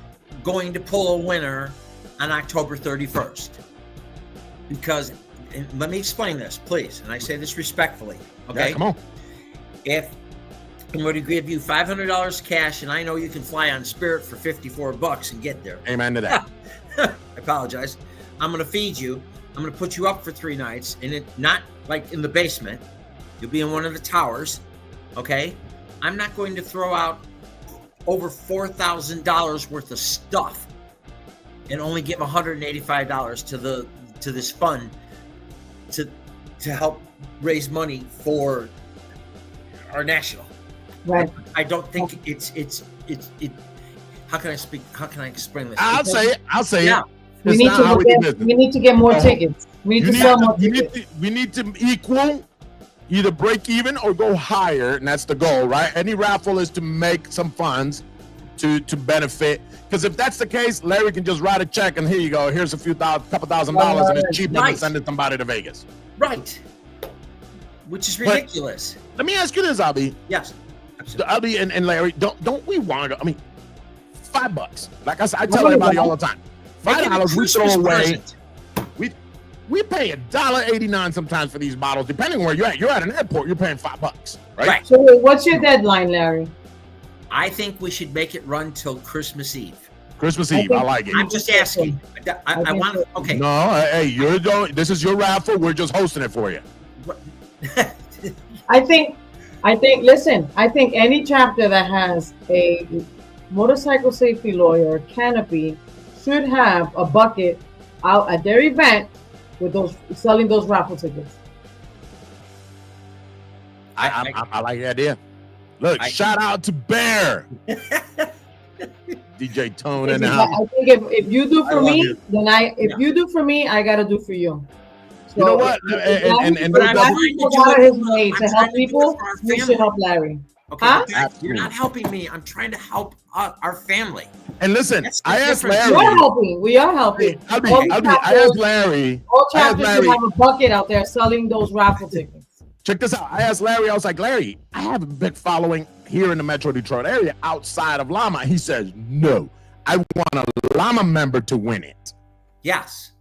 going to pull a winner on October 31st. Because, and let me explain this, please. And I say this respectfully. Okay. Yeah, come on. If I'm going to give you $500 cash, and I know you can fly on Spirit for $54 and get there. Amen to that. I apologize. I'm going to feed you. I'm going to put you up for 3 nights, and it not like in the basement. You'll be in one of the towers. Okay. I'm not going to throw out over $4,000 worth of stuff and only give $185 to this fund to help raise money for our national. Right. I don't think it's how can I explain this? I'll say it. We need to get more tickets. We need to sell more tickets. We need to equal, either break even or go higher, and that's the goal, right? Any raffle is to make some funds to benefit. Because if that's the case, Larry can just write a check and here you go. Here's couple $1,000, and it's cheaper than sending somebody to Vegas. Right. Which is ridiculous. Let me ask you this, Albie. Yes. Absolutely. Albie and Larry, don't we want to go? I mean, $5. Like I said, I tell everybody all the time. $5 we throw away. We pay $1.89 sometimes for these bottles, depending where you're at. You're at an airport, you're paying $5, right? So what's your deadline, Larry? I think we should make it run till Christmas Eve. Christmas Eve, I like it. I'm just asking. I want to. Okay. No, hey, this is your raffle. We're just hosting it for you. I think. Listen, I think any chapter that has a motorcycle safety lawyer canopy should have a bucket out at their event with those selling those raffle tickets. I like the idea. Look, shout out to Bear. DJ Tone in the house. I think if you do for me, you do for me, I gotta do for you. So you know what? And his way to help people, you should help Larry. Okay, you're not helping me. I'm trying to help our family. And listen, I asked Larry. We are helping. I asked Larry. All chapters should have a bucket out there selling those raffle tickets. Check this out. I asked Larry, I was like, Larry, I have a big following here in the Metro Detroit area outside of Lama. He says, no, I want a Lama member to win it. Yes.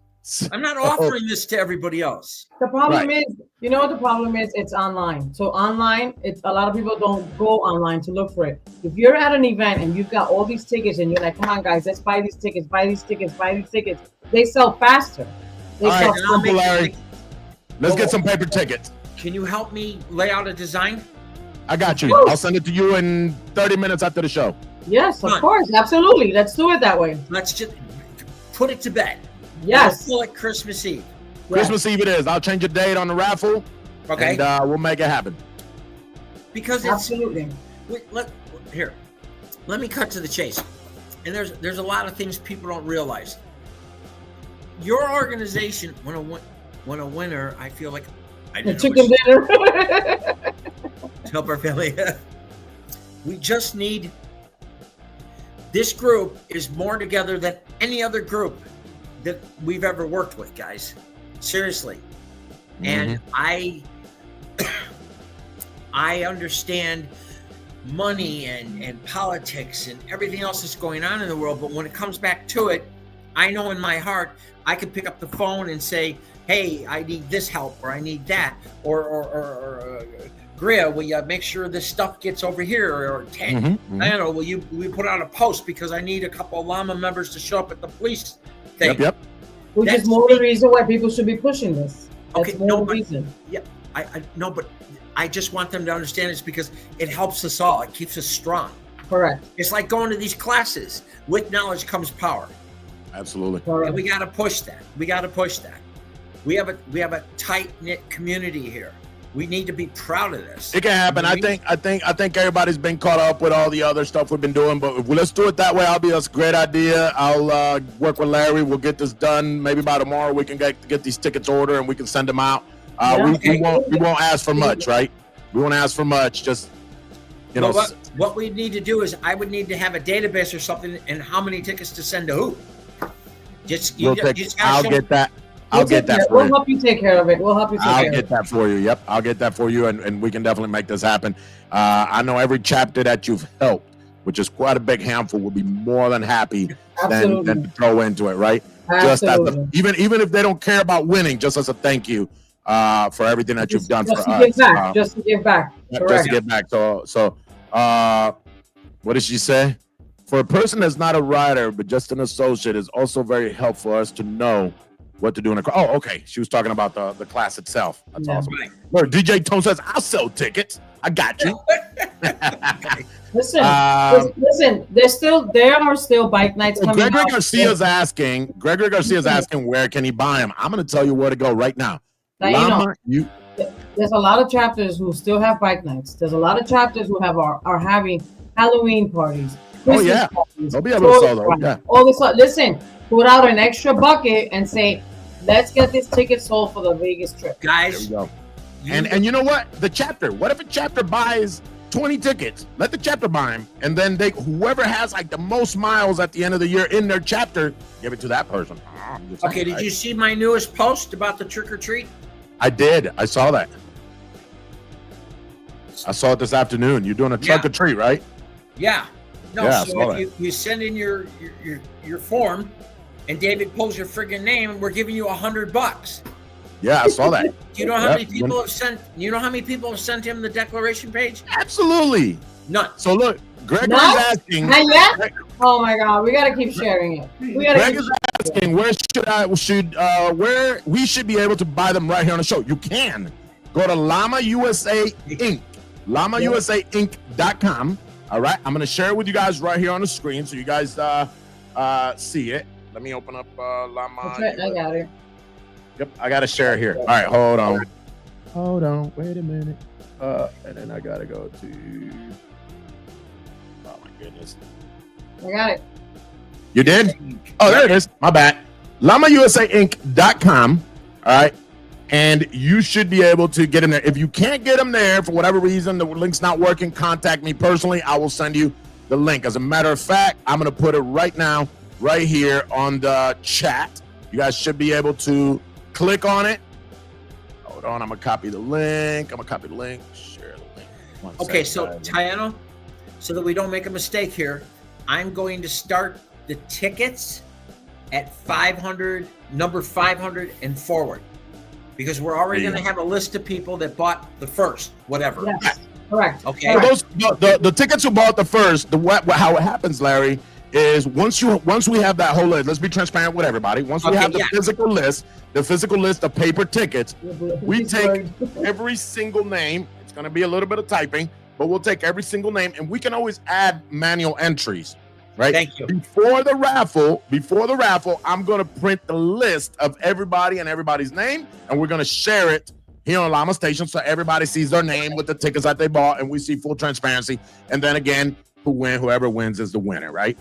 I'm not offering this to everybody else. The problem is, you know what the problem is? It's online. So online, a lot of people don't go online to look for it. If you're at an event and you've got all these tickets and you're like, come on, guys, let's buy these tickets, they sell faster. Larry. Let's get some paper tickets. Can you help me lay out a design? I got you. I'll send it to you in 30 minutes after the show. Yes, of course. Absolutely. Let's do it that way. Let's just put it to bed. Yes. We'll call it Christmas Eve. Christmas Eve it is. I'll change the date on the raffle. Okay. And we'll make it happen. because it's Absolutely. Let me cut to the chase. And there's a lot of things people don't realize. Your organization, when a winner, I feel like I The didn't chicken dinner. to help our family. We just need. This group is more together than any other group that we've ever worked with, guys. Seriously. And I understand money and politics and everything else that's going on in the world, but when it comes back to it, I know in my heart I can pick up the phone and say, hey, I need this help, or I need that, or Gria, will you make sure this stuff gets over here, or I don't know, will you put out a post because I need a couple of Lama members to show up at the police thing. Yep. Which is more the reason why people should be pushing this. That's Okay, more the reason. Yeah, I know, but I just want them to understand it's because it helps us all. It keeps us strong. Correct. It's like going to these classes. With knowledge comes power. Absolutely. And we got to push that. We have a tight-knit community here. We need to be proud of this. It can happen. I think everybody's been caught up with all the other stuff we've been doing, but let's do it that way. That's a great idea. I'll work with Larry. We'll get this done. Maybe by tomorrow we can get these tickets ordered and we can send them out. We won't ask for much, right? We won't ask for much. Just what we need to do is I would need to have a database or something and how many tickets to send to who. I'll get that. I'll get that for you. We'll you. help you take care of it. I'll get that for you. Yep, I'll get that for you, and we can definitely make this happen. I know every chapter that you've helped, which is quite a big handful, will be more than happy than to throw into it, right? Absolutely. Just even if they don't care about winning, just as a thank you for everything that you've done for us. Just to give back. Just to give back. So, what did she say? For a person that's not a writer but just an associate, is also very helpful for us to know what to do in a class. Oh, okay. She was talking about the class itself. That's awesome. Right. Look, DJ Tone says, I'll sell tickets. I got you. Listen, there are still bike nights coming Gregory out. Garcia's asking, where can he buy them? I'm going to tell you where to go right now. Now, there's a lot of chapters who still have bike nights. There's a lot of chapters who are having Halloween parties. Christmas parties, they'll be able to sell those. Yeah. All this stuff. Listen, put out an extra bucket and say, let's get this ticket sold for the Vegas trip. Guys. There we go. And you know what? What if a chapter buys 20 tickets? Let the chapter buy them. And then whoever has like the most miles at the end of the year in their chapter, give it to that person. Okay, did you see my newest post about the trick or treat? I did. I saw that. I saw it this afternoon. You're doing a trunk or treat, right? Yeah. No, yeah, so if you send in your form and David pulls your friggin' name, and we're giving you $100. Yeah, I saw that. Do you know how many people have sent? You know how many people have sent him the declaration page? Absolutely. None. So look, Gregory's asking. Oh my God, we gotta keep sharing it. Greg is asking where we should be able to buy them right here on the show. You can go to Lama USA Inc. LamaUSAInc.com. All right, I'm gonna share it with you guys right here on the screen so you guys see it. Let me open up Lama. Right, I got it. Yep, I gotta share it here. All right, hold on. Wait a minute. And then I gotta go to. Oh my goodness. I got it. You did? Oh, there it is. My bad. LamaUSAInc.com. All right. And you should be able to get them there. If you can't get them there for whatever reason, the link's not working, contact me personally. I will send you the link. As a matter of fact, I'm going to put it right now, right here on the chat. You guys should be able to click on it. Hold on. I'm going to copy the link. Share the link. Okay, so Tayano, so that we don't make a mistake here, I'm going to start the tickets at 500, number 500 and forward. Because we're already going to have a list of people that bought the first, whatever. Yes, correct. Okay. The tickets who bought the first, how it happens, Larry, is once we have that whole list, let's be transparent with everybody. Once we have the physical list of paper tickets, we take every single name. It's going to be a little bit of typing, but we'll take every single name, and we can always add manual entries. Right. Thank you. Before the raffle, I'm going to print the list of everybody and everybody's name, and we're going to share it here on Lama Station, so everybody sees their name with the tickets that they bought, and we see full transparency. And then again, whoever wins is the winner, right?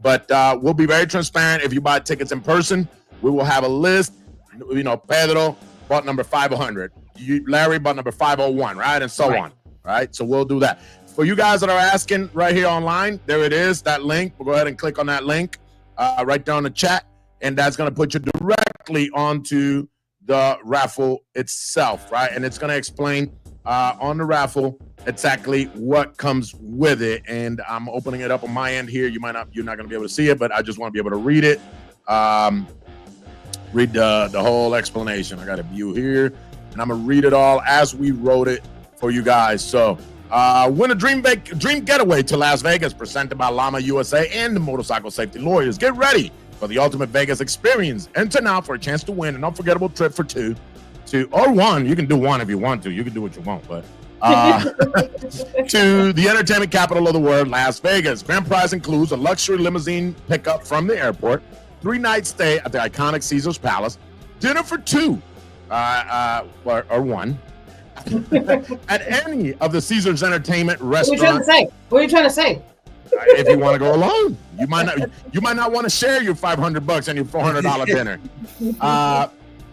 But we'll be very transparent. If you buy tickets in person, we will have a list. You know, Pedro bought number 500. Larry bought number 501, right? And so on, right? So we'll do that. For you guys that are asking right here online, there it is, that link. We'll go ahead and click on that link right down in the chat, and that's going to put you directly onto the raffle itself, right? And it's going to explain on the raffle exactly what comes with it. And I'm opening it up on my end here. You're not going to be able to see it, but I just want to be able to read it. Read the whole explanation. I got a view here, and I'm going to read it all as we wrote it for you guys. So, win a dream getaway to Las Vegas, presented by Lama USA and the Motorcycle Safety Lawyers. Get ready for the ultimate Vegas experience. Enter now for a chance to win an unforgettable trip for two or one. You can do one if you want to. You can do what you want, but to the entertainment capital of the world, Las Vegas. Grand prize includes a luxury limousine pickup from the airport, 3-night stay at the iconic Caesars Palace, dinner for two or one at any of the Caesars Entertainment restaurants. What are you trying to say? If you want to go alone, you might not want to share your $500 and your $400 dinner.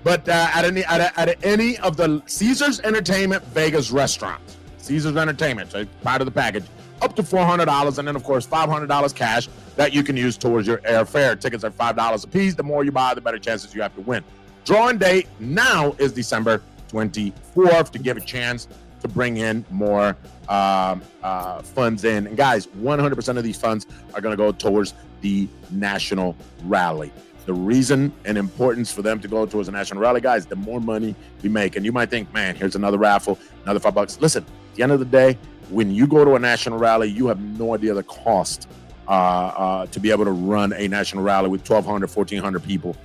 But at any of the Caesars Entertainment Vegas restaurants, Caesars Entertainment, so part of the package, up to $400, and then of course $500 cash that you can use towards your airfare. Tickets are $5 a piece. The more you buy, the better chances you have to win. Drawing date now is December 24th to give a chance to bring in more funds in. And guys, 100% of these funds are going to go towards the national rally. The reason and importance for them to go towards the national rally, guys, the more money we make. And you might think, man, here's another raffle, another $5. Listen, at the end of the day, when you go to a national rally, you have no idea the cost to be able to run a national rally with 1,200, 1,400 people,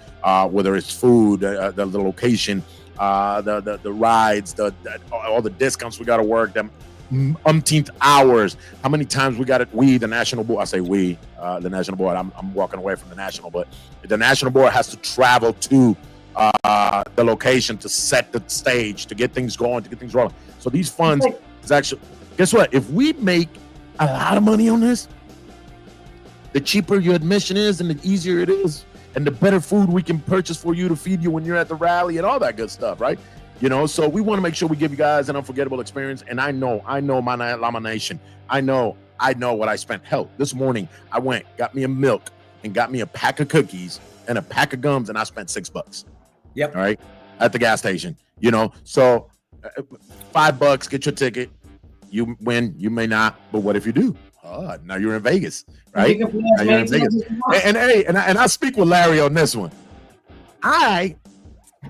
whether it's food, the location, the rides, all the discounts we got to work, them umpteenth hours, how many times we got it, the national board, I say we, the national board, I'm walking away from the national, but the national board has to travel to the location to set the stage, to get things going, to get things rolling. So these funds is actually, guess what? If we make a lot of money on this, the cheaper your admission is and the easier it is, and the better food we can purchase for you to feed you when you're at the rally and all that good stuff, right? You know, so we want to make sure we give you guys an unforgettable experience. And I know my Lama Nation. I know what I spent. Hell, this morning I got me a milk and got me a pack of cookies and a pack of gums, and I spent $6. Yep. All right. At the gas station, you know, so $5, get your ticket. You win, you may not, but what if you do? Now you're in Vegas, right? Now you're in Vegas. And I speak with Larry on this one.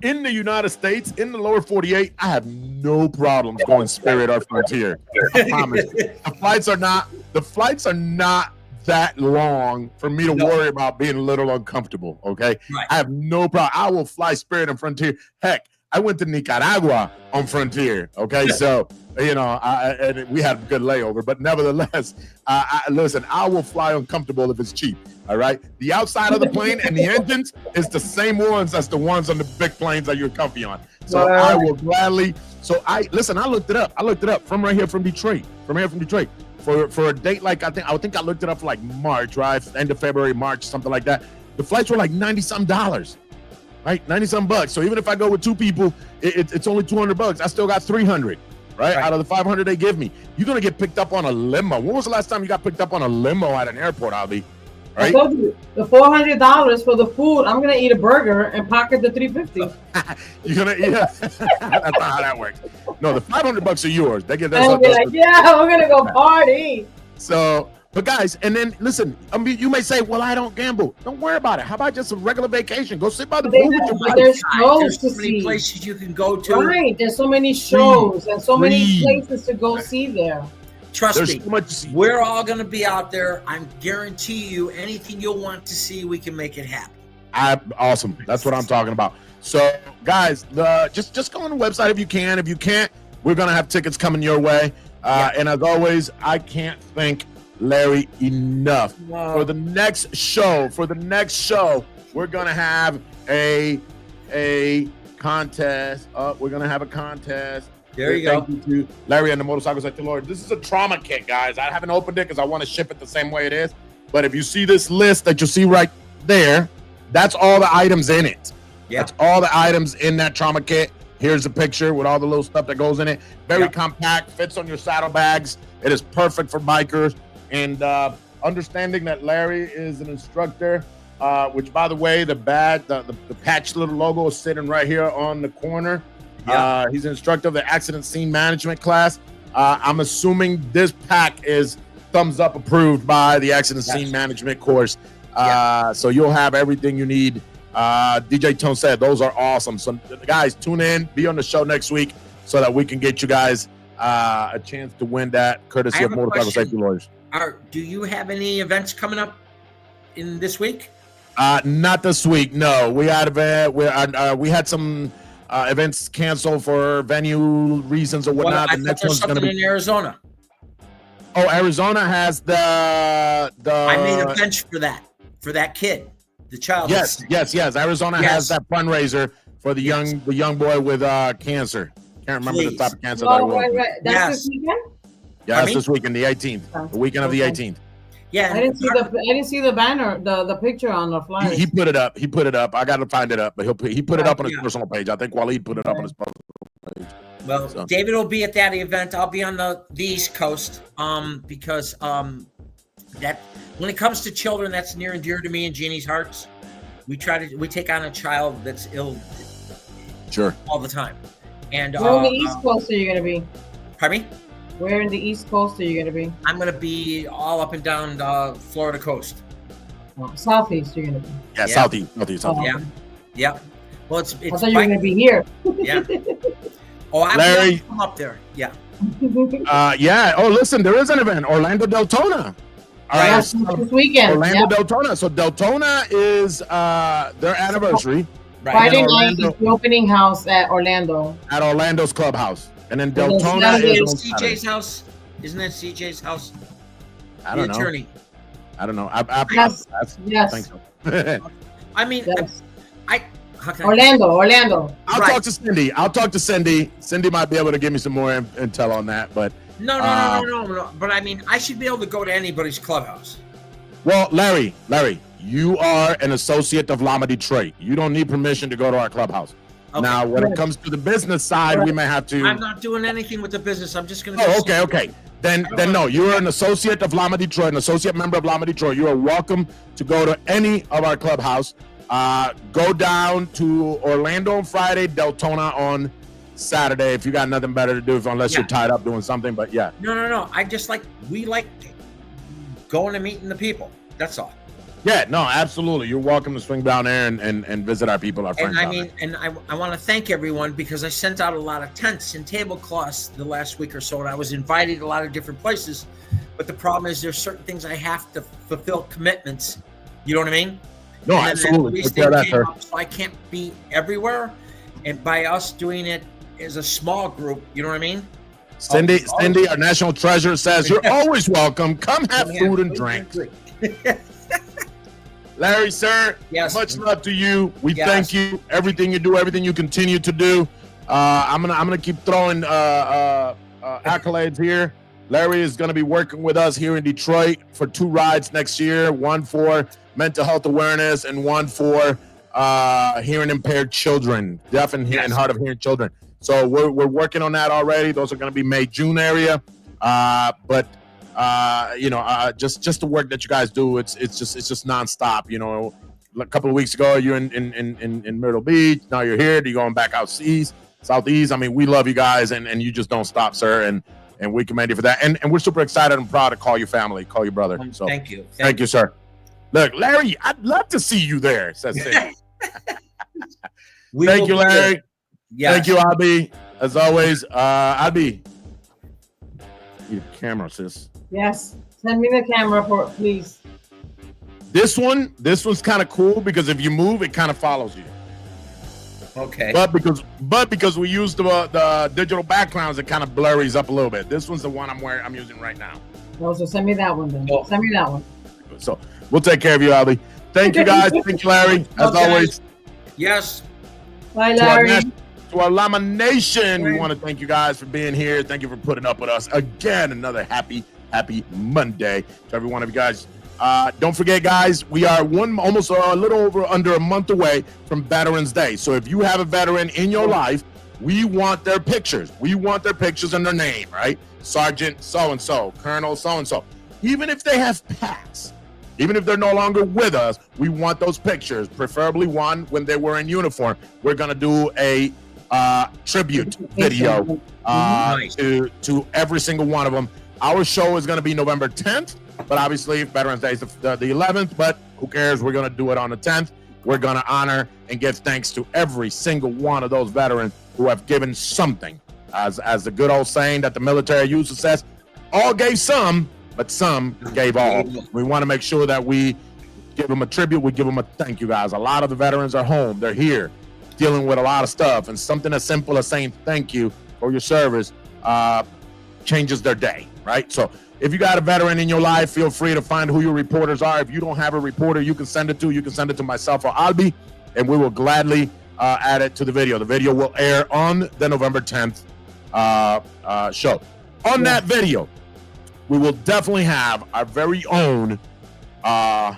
In the United States, in the lower 48, I have no problems going Spirit or Frontier. I promise you. The flights are not that long for me to worry about being a little uncomfortable, okay? Right. I have no problem. I will fly Spirit and Frontier. Heck, I went to Nicaragua on Frontier, okay? So, you know, and we had a good layover, but nevertheless, listen, I will fly uncomfortable if it's cheap, all right? The outside of the plane and the engines is the same ones as the ones on the big planes that you're comfy on. So I will gladly, I looked it up. I looked it up from Detroit. For a date like, I think I looked it up for like March, right? End of February, March, something like that. The flights were like $90-some. Right, $90-some. So even if I go with two people, it's only $200. I still got $300, right? Out of the $500 they give me. You're gonna get picked up on a limo. When was the last time you got picked up on a limo at an airport, Albi? Right? I told you the $400 for the food. I'm gonna eat a burger and pocket the $350. You're gonna eat. That's not how that works. No, the $500 are yours. They get that. We're gonna go party. So. But guys, and then listen, you may say, well, I don't gamble. Don't worry about it. How about just a regular vacation? Go sit by the pool with your buddies. There's shows to see. Many places you can go to. Right. There's so many shows and so many places to go see there. Trust me, we're all going to be out there. I guarantee you anything you'll want to see, we can make it happen. Awesome. That's what I'm talking about. So, guys, just go on the website if you can. If you can't, we're going to have tickets coming your way. And as always, I can't thank Larry enough. Wow. For the next show, we're gonna have a contest. We're gonna have a contest. There you go. Thank you to Larry and the Motorcycles at the Lord. This is a trauma kit, guys. I haven't opened it because I want to ship it the same way it is. But if you see this list that you see right there, that's all the items in it. Yeah. That's all the items in that trauma kit. Here's a picture with all the little stuff that goes in it. Very compact, fits on your saddlebags. It is perfect for bikers. And understanding that Larry is an instructor, which, by the way, the badge, the patched little logo is sitting right here on the corner. He's an instructor of the accident scene management class. I'm assuming this pack is thumbs up approved by the accident scene management course. So you'll have everything you need. DJ Tone said those are awesome. So guys, tune in, be on the show next week so that we can get you guys a chance to win that courtesy of Motorcycle Safety Lawyers. Do you have any events coming up in this week? Not this week. No, we had we had some events canceled for venue reasons or whatnot. Well, the next one's going to be in Arizona. Oh, Arizona has the. I made a bench for that kid, the child. Yes. Arizona has that fundraiser for the young boy with cancer. Can't remember the type of cancer that it was. Right. That's this weekend. Yeah, that's this weekend, the 18th, the weekend of the 18th. Yeah, I didn't see the banner, the picture on the flyer. He put it up. I got to find it up, but he put it up on his personal page. I think Waleed put it up on his personal page. Well, so. David will be at that event. I'll be on the East Coast because that when it comes to children, that's near and dear to me and Jeannie's hearts. We take on a child that's ill, all the time. And where in the East Coast are you gonna be? Pardon me? Where in the East Coast are you gonna be? I'm gonna be all up and down the Florida coast. Southeast, you're gonna be. Yeah, southeast. Yeah. Well, it's. I thought you were gonna be here. Yeah. Oh, I'm Larry, gonna come up there. Yeah. Yeah. Oh, listen, there is an event, Orlando Deltona. This weekend. Orlando Deltona. So Deltona is their anniversary. Right. Friday night is the opening house at Orlando. At Orlando's clubhouse. And then Deltona is CJ's house. Isn't that CJ's house? I don't know. Attorney. I don't know. Yes. I think so. I mean, yes. Orlando. I'll talk to Cindy. Cindy might be able to give me some more intel on that, but no. But I mean, I should be able to go to anybody's clubhouse. Well, Larry, you are an associate of Lama Detroit. You don't need permission to go to our clubhouse. Okay. Now, when it comes to the business side, we may have to. I'm not doing anything with the business. I'm just going to. Oh, okay. Then no, you're an associate of Lama Detroit, an associate member of Lama Detroit. You are welcome to go to any of our clubhouse. Go down to Orlando on Friday, Deltona on Saturday. If you got nothing better to do, unless you're tied up doing something. But yeah. No. We like going and meeting the people. That's all. Yeah, no, absolutely. You're welcome to swing down there and visit our people, our friends. And I want to thank everyone because I sent out a lot of tents and tablecloths the last week or so, and I was invited a lot of different places. But the problem is there's certain things I have to fulfill commitments. You know what I mean? No, and absolutely. So I can't be everywhere. And by us doing it as a small group, you know what I mean? Cindy, our national treasure, says you're always welcome. Come have food and drinks. Larry, sir, much love to you. We thank you. Everything you do, everything you continue to do. I'm gonna keep throwing accolades here. Larry is gonna be working with us here in Detroit for 2 rides next year. One for mental health awareness and one for hearing impaired children, deaf and hard of hearing children. So we're working on that already. Those are gonna be May, June area. Just the work that you guys do, it's just nonstop. You know, a couple of weeks ago you're in Myrtle Beach. Now you're here. You're going back out southeast. I mean, we love you guys, and you just don't stop, sir. And we commend you for that. And we're super excited and proud to call you family, call you brother. So thank you. Thank you, sir. Look, Larry, I'd love to see you there. Says Cindy. Thank you, Larry. Yes. Thank you, Abby. As always, Abby. Need a camera, sis. Yes, send me the camera please. This one's kind of cool because if you move, it kind of follows you. Okay. But because we use the digital backgrounds, it kind of blurries up a little bit. This one's the one I'm using right now. Oh, so send me that one then. Oh. Send me that one. So we'll take care of you, Abby. Thank you, guys. Thank you, Larry. As always. Yes. Bye, Larry. To our Lama Nation, we want to thank you guys for being here. Thank you for putting up with us again. Another happy Monday to every one of you guys. Don't forget, guys, we are almost a little over under a month away from Veterans Day. So if you have a veteran in your life, we want their pictures. We want their pictures and their name, right? Sergeant so-and-so, Colonel so-and-so. Even if they have passed, even if they're no longer with us, we want those pictures, preferably one when they were in uniform. We're going to do a tribute video to every single one of them. Our show is going to be November 10th, but obviously Veterans Day is the 11th, but who cares? We're going to do it on the 10th. We're going to honor and give thanks to every single one of those veterans who have given something. As the good old saying that the military uses says, all gave some, but some gave all. We want to make sure that we give them a tribute. We give them a thank you, guys. A lot of the veterans are home. They're here dealing with a lot of stuff, and something as simple as saying thank you for your service changes their day, right? So if you got a veteran in your life, feel free to find who your reporters are. If you don't have a reporter you can send it to myself or Albi, and we will gladly add it to the video. The video will air on the November 10th show. On that video, we will definitely have our very own, I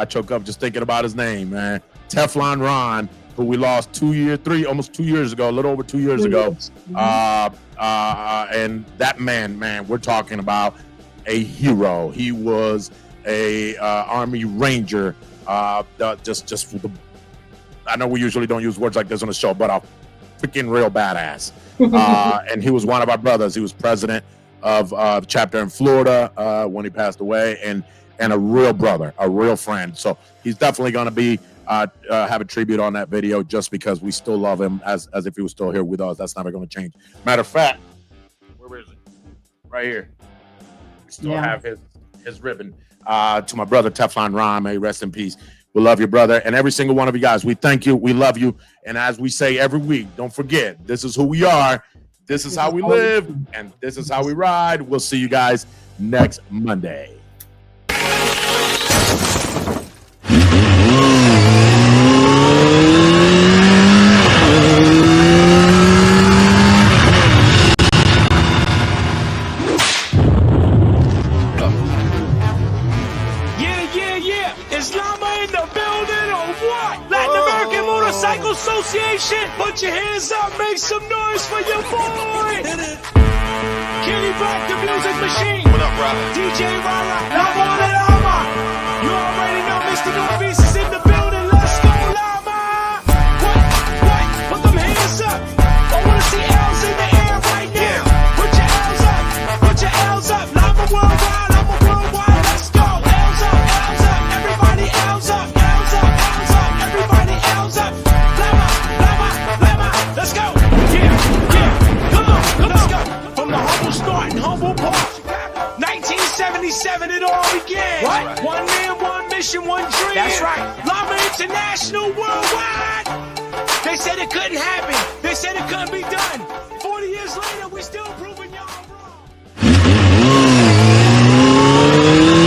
choke up just thinking about his name, man, Teflon Ron, who we lost almost 2 years ago, a little over 2 years ago. And that man, we're talking about a hero. He was a Army Ranger, just for the, I know we usually don't use words like this on the show, but a freaking real badass. And he was one of our brothers. He was president of chapter in Florida when he passed away, and a real brother, a real friend. So he's definitely going to be have a tribute on that video, just because we still love him as if he was still here with us. That's never going to change. Matter of fact, where is it? Right here. We still have his ribbon. To my brother Teflon Ron, may rest in peace. We love you, brother, and every single one of you guys. We thank you. We love you. And as we say every week, don't forget, this is who we are. This is how we live, and this is how we ride. We'll see you guys next Monday. Is Lama in the building or what? Latin American Motorcycle Association, put your hands up, make some noise for your boy. Kenny Black, the music machine. What up, Rob? DJ Rara, Lama de Lama. You already know Mr. Northeast is in the building. Let's go, Lama. What? Put them hands up. I wanna see L's in the air right now. Put your L's up. Put your L's up. Lama worldwide. Lama worldwide. Let's go. L's up. L's up. Everybody L's up. L's up. L's up. Everybody L's up. Lama. Lama. Lama. Let's go. Yeah. Come on. Let's go. From the humble start in Humble Park. 1977 it all began. What? One man, one mission, one dream. That's right. Lama International worldwide. They said it couldn't happen. They said it couldn't be done. 40 years later, we still